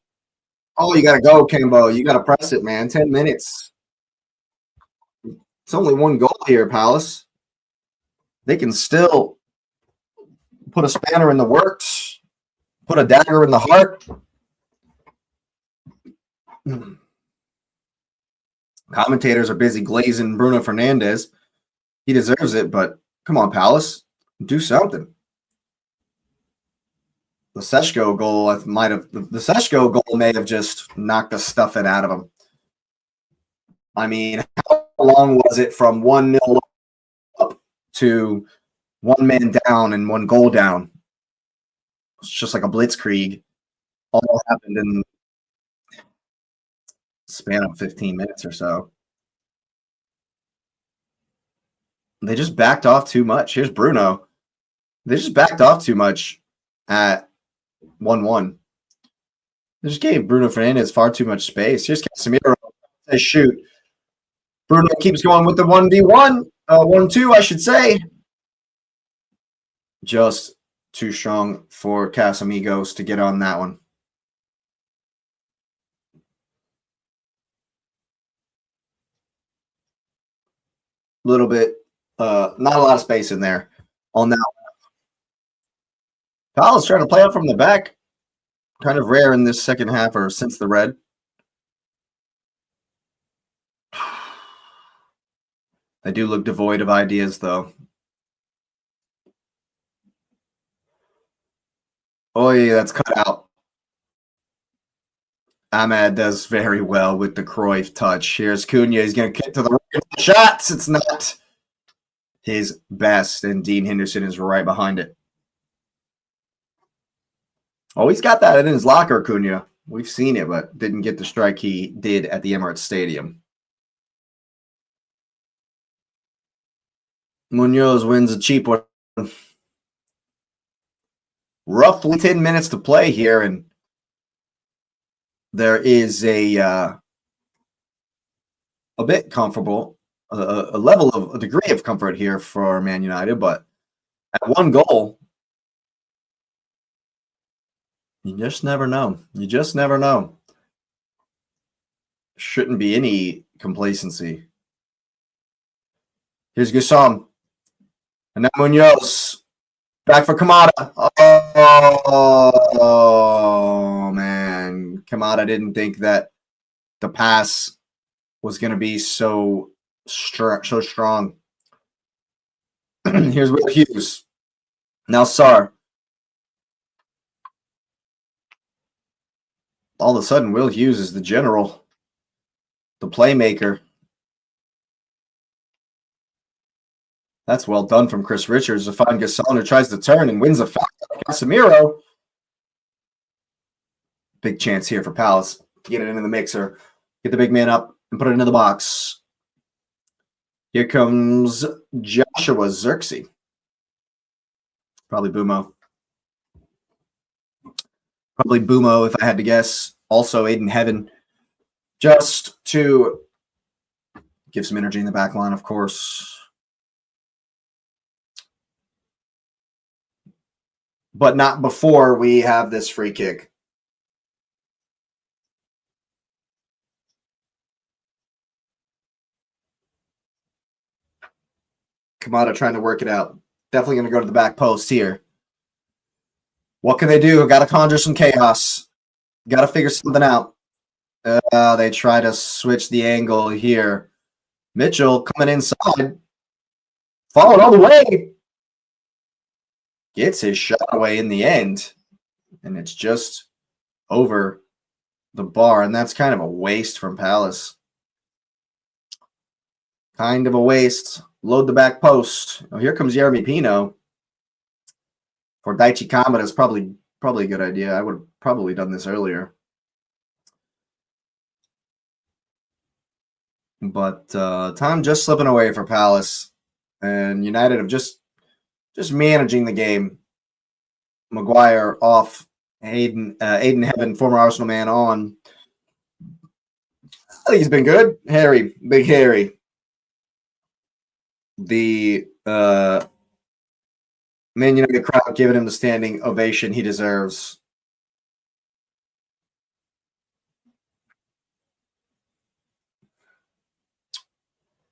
Oh, you got to go, Kembo. You got to press it, man. 10 minutes. It's only one goal here, Palace. They can still put a spanner in the works, put a dagger in the heart. Commentators are busy glazing Bruno Fernandes. He deserves it, but come on, Palace. Do something. The Seshko goal may have just knocked the stuffing out of him. I mean, how long was it from 1-0 up to 1 man down and 1 goal down? It's just like a blitzkrieg. All happened in the span of 15 minutes or so. They just backed off too much. Here's Bruno. They just backed off too much at 1-1. They just gave Bruno Fernandes far too much space. Here's Casemiro. They shoot. Bruno keeps going with the 1v1. 1-2, I should say. Just too strong for Casamigos to get on that one. A little bit, not a lot of space in there on that one. Palace trying to play out from the back. Kind of rare in this second half or since the red. They do look devoid of ideas, though. Oh, yeah, that's cut out. Ahmad does very well with the Cruyff touch. Here's Cunha. He's going to kick to the right. Shots. It's not his best, and Dean Henderson is right behind it. Oh, he's got that in his locker, Cunha. We've seen it, but didn't get the strike he did at the Emirates Stadium. Munoz wins a cheap one. Roughly 10 minutes to play here, and there is a bit comfortable, a level of a degree of comfort here for Man United, but at one goal, you just never know. You just never know. Shouldn't be any complacency. Here's Gussam. And now Munoz. Back for Kamada. Oh, man. Kamada didn't think that the pass was going to be so strong. Here's Will Hughes. Now Sarr. All of a sudden, Will Hughes is the general, the playmaker. That's well done from Chris Richards to find Gasson, who tries to turn and wins a foul. Casemiro. Big chance here for Palace to get it into the mixer. Get the big man up and put it into the box. Here comes Joshua Zirkzee. Probably Bumo. Probably Bumo, if I had to guess. Also, Aiden Heaven. Just to give some energy in the back line, of course. But not before we have this free kick. Kamada trying to work it out. Definitely going to go to the back post here. What can they do? Got to conjure some chaos. Got to figure something out. They try to switch the angle here. Mitchell coming inside. Followed all the way. Gets his shot away in the end. And it's just over the bar. And that's kind of a waste from Palace. Kind of a waste. Load the back post. Oh, here comes Yeremy Pino. For Daichi Kamada is probably a good idea. I would have probably done this earlier. But time just slipping away for Palace. And United have just managing the game. Maguire off. Aiden Heaven, former Arsenal man, on. I think he's been good. Harry, Big Harry. The Man United crowd giving him the standing ovation he deserves.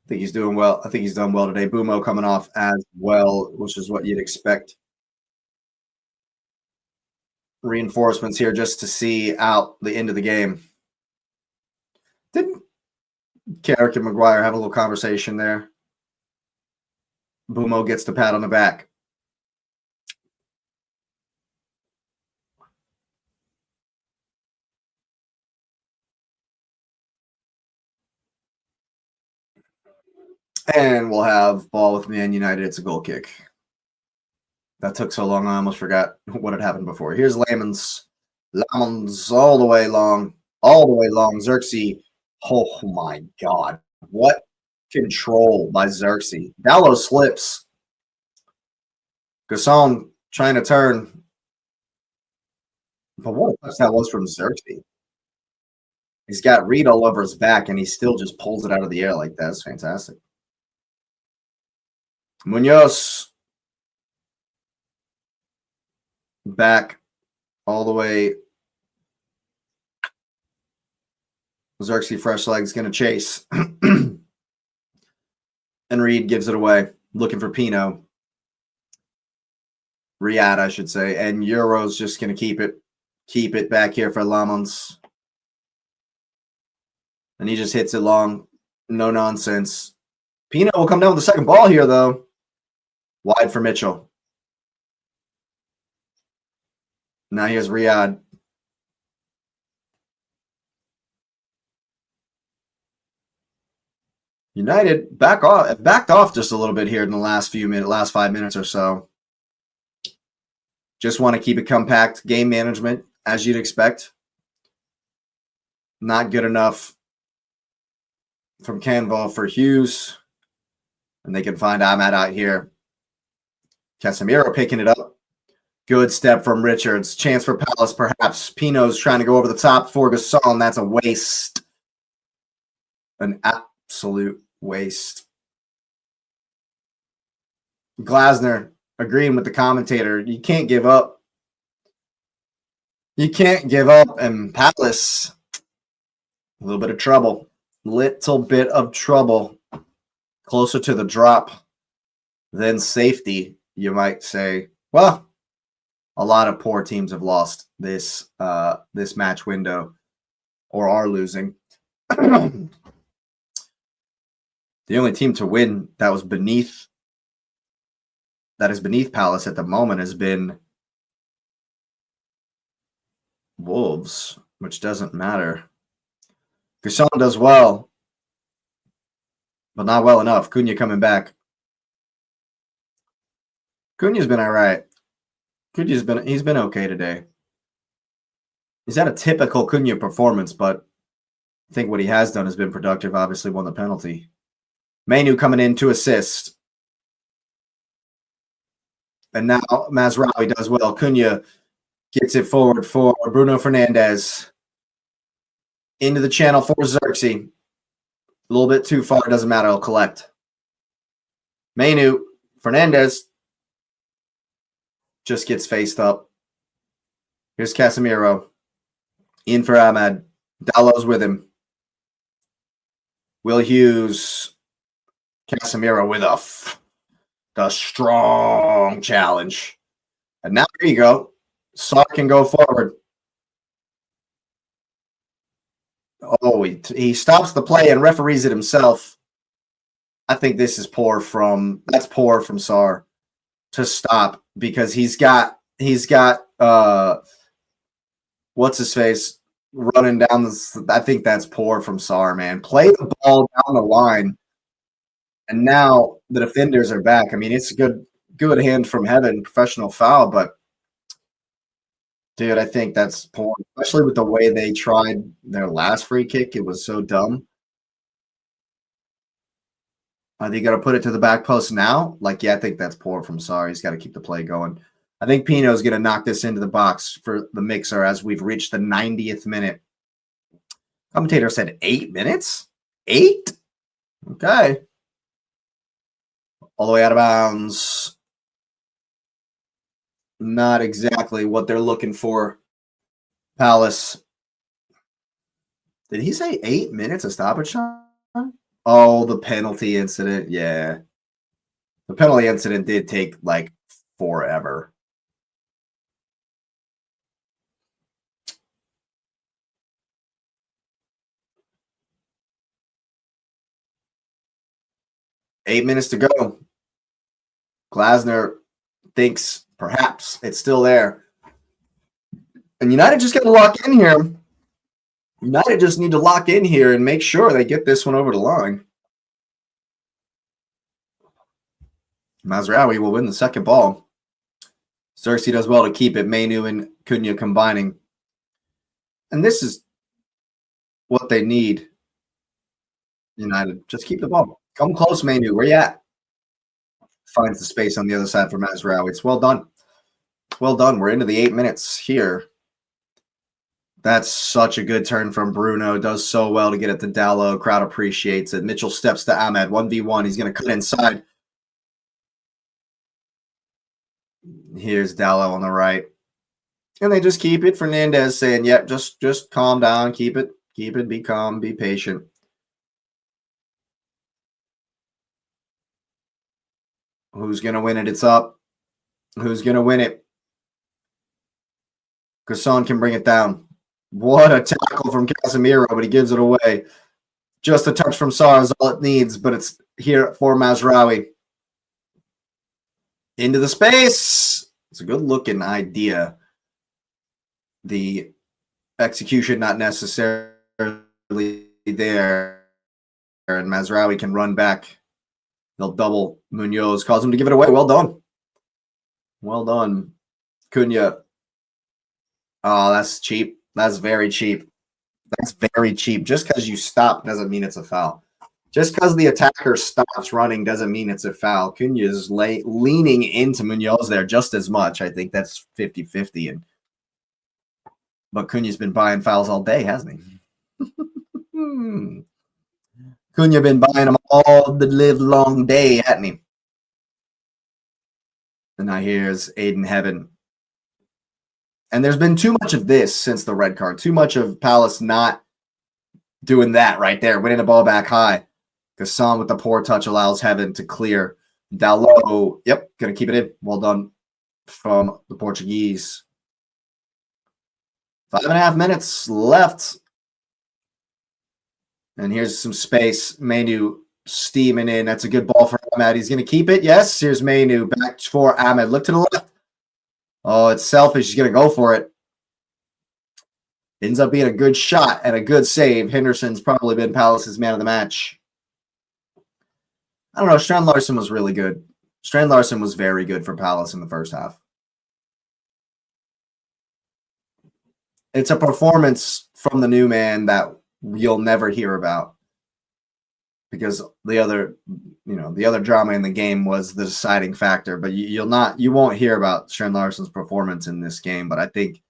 I think he's doing well. I think he's done well today. Bumo coming off as well, which is what you'd expect. Reinforcements here just to see out the end of the game. Didn't Carrick and Maguire have a little conversation there? Bumo gets the pat on the back. And we'll have ball with Man United. It's a goal kick. That took so long, I almost forgot what had happened before. Here's Lamons. Lamons all the way long. All the way long. Zirkzee. Oh, my God. What control by Zirkzee. Dallo slips. Gasson trying to turn. But what a touch that was from Zirkzee. He's got Reed all over his back, and he still just pulls it out of the air like that. That's fantastic. Munoz. Back all the way. Zirkzee fresh legs going to chase. And Reed gives it away. Looking for Pino. Riyad, I should say. And Euro's just going to keep it back here for Lamons. And he just hits it long. No nonsense. Pino will come down with the second ball here, though. Wide for Mitchell. Now here's Riyadh. United backed off just a little bit here in the last 5 minutes or so. Just want to keep it compact. Game management, as you'd expect. Not good enough from Canval for Hughes. And they can find Ahmad out here. Casemiro picking it up. Good step from Richards. Chance for Palace, perhaps. Pino's trying to go over the top for Gasol. That's a waste. An absolute waste. Glasner agreeing with the commentator. You can't give up. You can't give up. And Palace, a little bit of trouble. Little bit of trouble. Closer to the drop than safety, you might say. Well, a lot of poor teams have lost this match window or are losing. The only team to win that is beneath Palace at the moment has been Wolves, which doesn't matter. Gasson does well, but not well enough. Cunha coming back. Cunha's been all right. He's been okay today. He's had a typical Cunha performance, but I think what he has done has been productive. Obviously won the penalty. Mainu coming in to assist. And now Mazraoui does well. Cunha gets it forward for Bruno Fernandes. Into the channel for Xerxes. A little bit too far. Doesn't matter. He'll collect. Mainu. Fernandes. Just gets faced up. Here's Casemiro. In for Ahmad. Dallow's with him. Will Hughes. Casemiro with the strong challenge. And now there you go. Sarr can go forward. Oh, he stops the play and referees it himself. I think this is poor from Sarr to stop, because he's got what's his face running down this. I think that's poor from Sarr, man. Play the ball down the line. And now the defenders are back. I mean, it's a good hand from heaven, professional foul, but dude, I think that's poor, especially with the way they tried their last free kick. It was so dumb. Are they going to put it to the back post now? Yeah, I think that's poor from Sarr. He's got to keep the play going. I think Pino's going to knock this into the box for the mixer as we've reached the 90th minute. Commentator said 8 minutes? 8? Okay. All the way out of bounds. Not exactly what they're looking for. Palace. Did he say 8 minutes of stoppage time? Oh, the penalty incident. Yeah. The penalty incident did take forever. Eight minutes to go. Glasner thinks perhaps it's still there. And United just got to lock in here. United just need to lock in here and make sure they get this one over the line. Mazraoui will win the second ball. Xerxes does well to keep it. Mainu and Cunha combining. And this is what they need. United, just keep the ball. Come close, Mainu. Where you at? Finds the space on the other side for Mazraoui. It's well done. Well done. We're into the 8 minutes here. That's such a good turn from Bruno. Does so well to get it to Dallo. Crowd appreciates it. Mitchell steps to Ahmed. 1v1. He's going to cut inside. Here's Dallo on the right. And they just keep it. Fernandez saying, yep, just calm down. Keep it. Be calm. Be patient. Who's going to win it? It's up. Who's going to win it? Gasson can bring it down. What a tackle from Casemiro, but he gives it away. Just a touch from Sarr is all it needs, but it's here for Mazraoui. Into the space. It's a good-looking idea. the execution not necessarily there, and Mazraoui can run back. They'll double Munoz, cause him to give it away. Well done. Well done. Cunha. Oh, that's cheap. That's very cheap. That's very cheap. Just because you stop doesn't mean it's a foul. Just because the attacker stops running doesn't mean it's a foul. Cunha is leaning into Munoz there just as much. I think that's 50-50. But Cunha's been buying fouls all day, hasn't he? Cunha been buying them all the live long day, hasn't he? And now here's Aiden Heaven. And there's been too much of this since the red card. Too much of Palace not doing that right there, winning the ball back high. Gasson with the poor touch allows Heaven to clear. Dalot, yep, going to keep it in. Well done from the Portuguese. 5.5 minutes left. And here's some space. Manu steaming in. That's a good ball for Ahmed. He's going to keep it. Yes, here's Manu back for Ahmed. Look to the left. Oh, it's selfish. He's going to go for it. Ends up being a good shot and a good save. Henderson's probably been Palace's man of the match. I don't know. Strand Larson was really good. Strand Larson was very good for Palace in the first half. It's a performance from the new man that you'll never hear about, because the other drama in the game was the deciding factor. But you won't hear about Strand Larson's performance in this game. But I think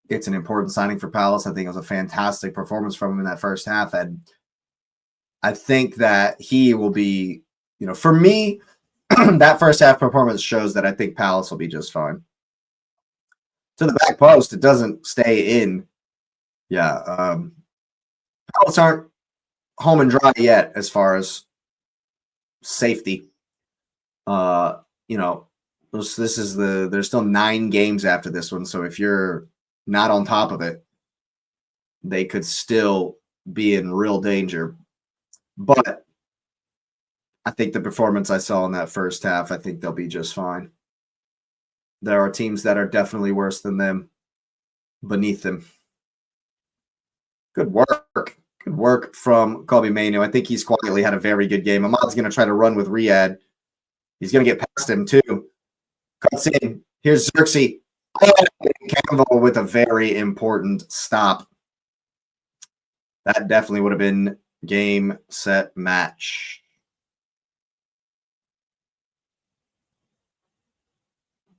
it's an important signing for Palace. I think it was a fantastic performance from him in that first half, and I think that he will be, for me, that first half performance shows that I think Palace will be just fine. To the back post, it doesn't stay in. Yeah, Palace aren't home and dry yet as far as safety. There's still 9 games after this one, so if you're not on top of it, they could still be in real danger. But I think the performance I saw in that first half, I think they'll be just fine. There are teams that are definitely worse than them, beneath them. Good work. Good work from Kobe Manu. I think he's quietly had a very good game. Ahmad's going to try to run with Riyadh. He's going to get past him too. Cuts in. Here's Xerxes. Campbell with a very important stop. That definitely would have been game, set, match.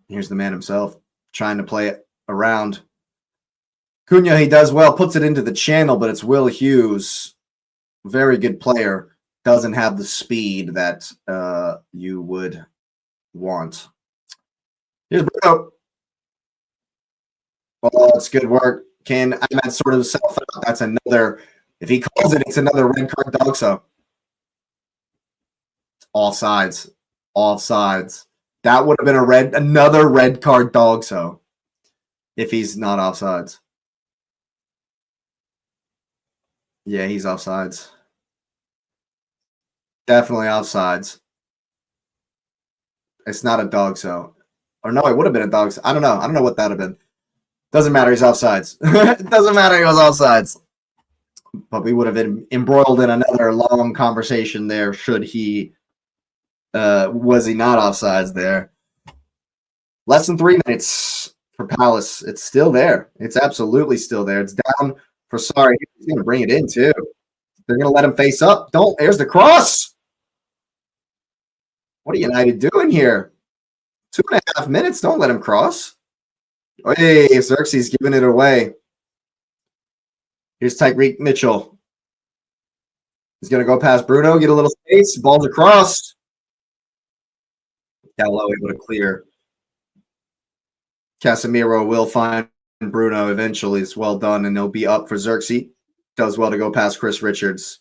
Here's the man himself trying to play it around. Cunha, he does well, puts it into the channel, but it's Will Hughes. Very good player. Doesn't have the speed that you would want. Here's Bruno. Oh, it's good work. Can Ahmed sort himself out? That's another. If he calls it, it's another red card dog. So offsides. Offsides. That would have been another red card dog. So if he's not offsides. Yeah, he's offsides. Definitely offsides. It's not a dog. So, or no, it would have been a dog. I don't know. I don't know what that would have been. Doesn't matter. He's offsides. It doesn't matter. He was offsides. But we would have been embroiled in another long conversation there. Should he? Was he not offsides there? Less than 3 minutes for Palace. It's still there. It's absolutely still there. It's down for Sarri. He's going to bring it in too. They're going to let him face up. Don't. There's the cross. What are United doing here? 2.5 minutes. Don't let him cross. Hey, Xerxes giving it away. Here's Tyreek Mitchell. He's going to go past Bruno, get a little space. Ball's across. Dalot able to clear. Casemiro will find Bruno eventually. It's well done, and they'll be up for Xerxes. Does well to go past Chris Richards.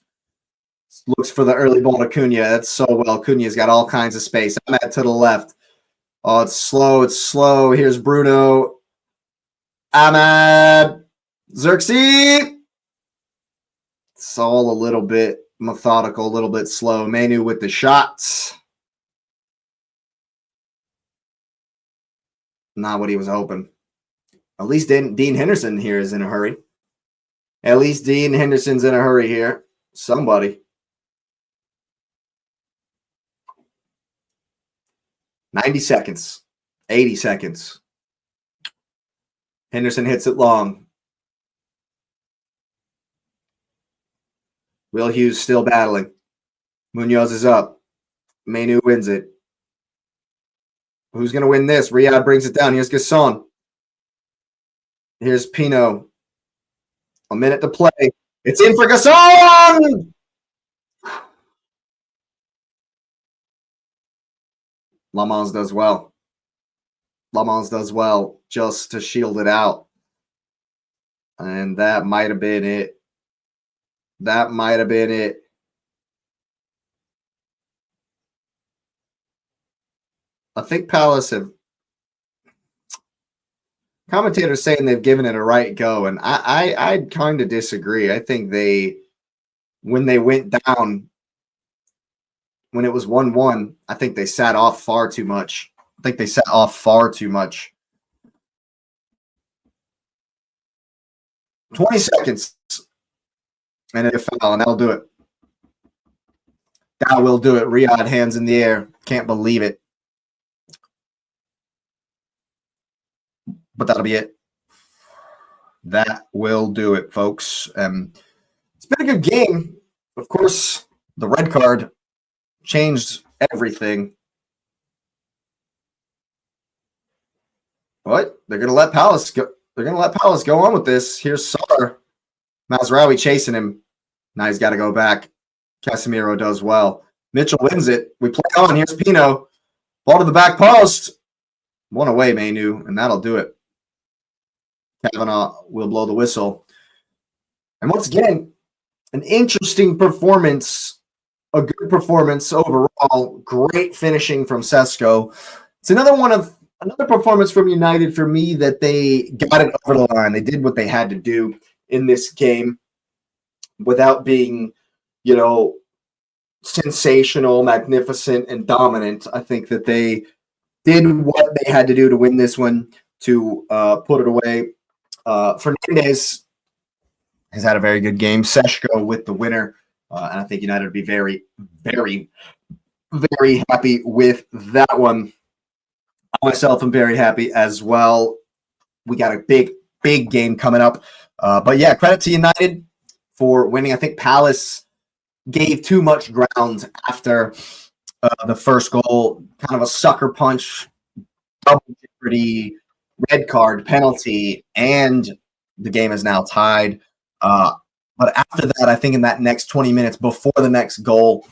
Looks for the early ball to Cunha. That's so well. Cunha's got all kinds of space. Ahmed to the left. Oh, it's slow. It's slow. Here's Bruno. Ahmed. Xerxes. It's all a little bit methodical, a little bit slow. Manu with the shots. Not what he was hoping. At least Dean Henderson here is in a hurry. At least Dean Henderson's in a hurry here. Somebody. 90 seconds. 80 seconds. Henderson hits it long. Will Hughes still battling. Munoz is up. Manu wins it. Who's going to win this? Riyad brings it down. Here's Gasson. Here's Pino. A minute to play. It's in for Gasson! Lamons does well. Lamons does well just to shield it out. And that might have been it. That might have been it. I think Palace have commentators saying they've given it a right go, and I kind of disagree. I think when they went down, when it was 1-1, I think they sat off far too much. 20 seconds. And a foul, and that'll do it. That will do it. Riyad, hands in the air. Can't believe it. But that'll be it. That will do it, folks. It's been a good game. Of course, the red card changed everything. What? They're going to let Palace go. They're going to let Palace go on with this. Here's Sar. Mazraoui chasing him. Now he's got to go back. Casemiro does well. Mitchell wins it. We play on. Here's Pino. Ball to the back post. One away, Manu, and that'll do it. Kavanaugh will blow the whistle. And once again, an interesting performance, a good performance overall. Great finishing from Sesko. It's another performance from United for me that they got it over the line. They did what they had to do in this game without being, sensational, magnificent, and dominant. I think that they did what they had to do to win this one, to put it away. Fernandez has had a very good game. Seshko with the winner. And I think United would be very, very, very happy with that one. I myself am very happy as well. We got a big, big game coming up. But yeah, credit to United for winning. I think Palace gave too much ground after the first goal. Kind of a sucker punch, double jeopardy, red card, penalty, and the game is now tied. But after that, I think in that next 20 minutes before the next goal,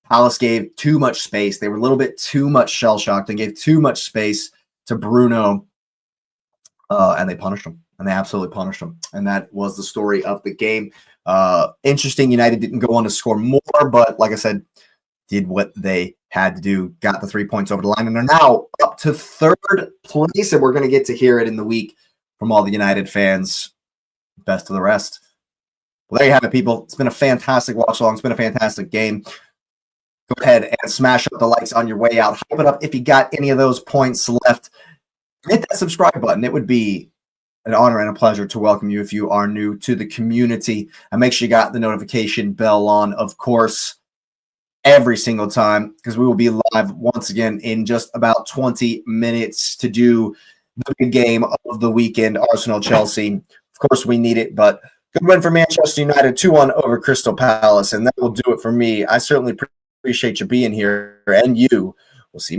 Palace gave too much space. They were a little bit too much shell-shocked and gave too much space to Bruno, and they punished him. And they absolutely punished him. And that was the story of the game. Interesting, United didn't go on to score more, but like I said, did what they had to do, got the 3 points over the line, and they're now up to third place, and we're going to get to hear it in the week from all the United fans. Best of the rest. Well, there you have it, people. It's been a fantastic watch-along. It's been a fantastic game. Go ahead and smash up the likes on your way out. Hype it up if you got any of those points left. Hit that subscribe button. It would be an honor and a pleasure to welcome you if you are new to the community. And make sure you got the notification bell on, of course, every single time, because we will be live once again in just about 20 minutes to do the big game of the weekend, Arsenal-Chelsea. Of course, we need it, but good win for Manchester United, 2-1 over Crystal Palace, and that will do it for me. I certainly appreciate you being here, and you will see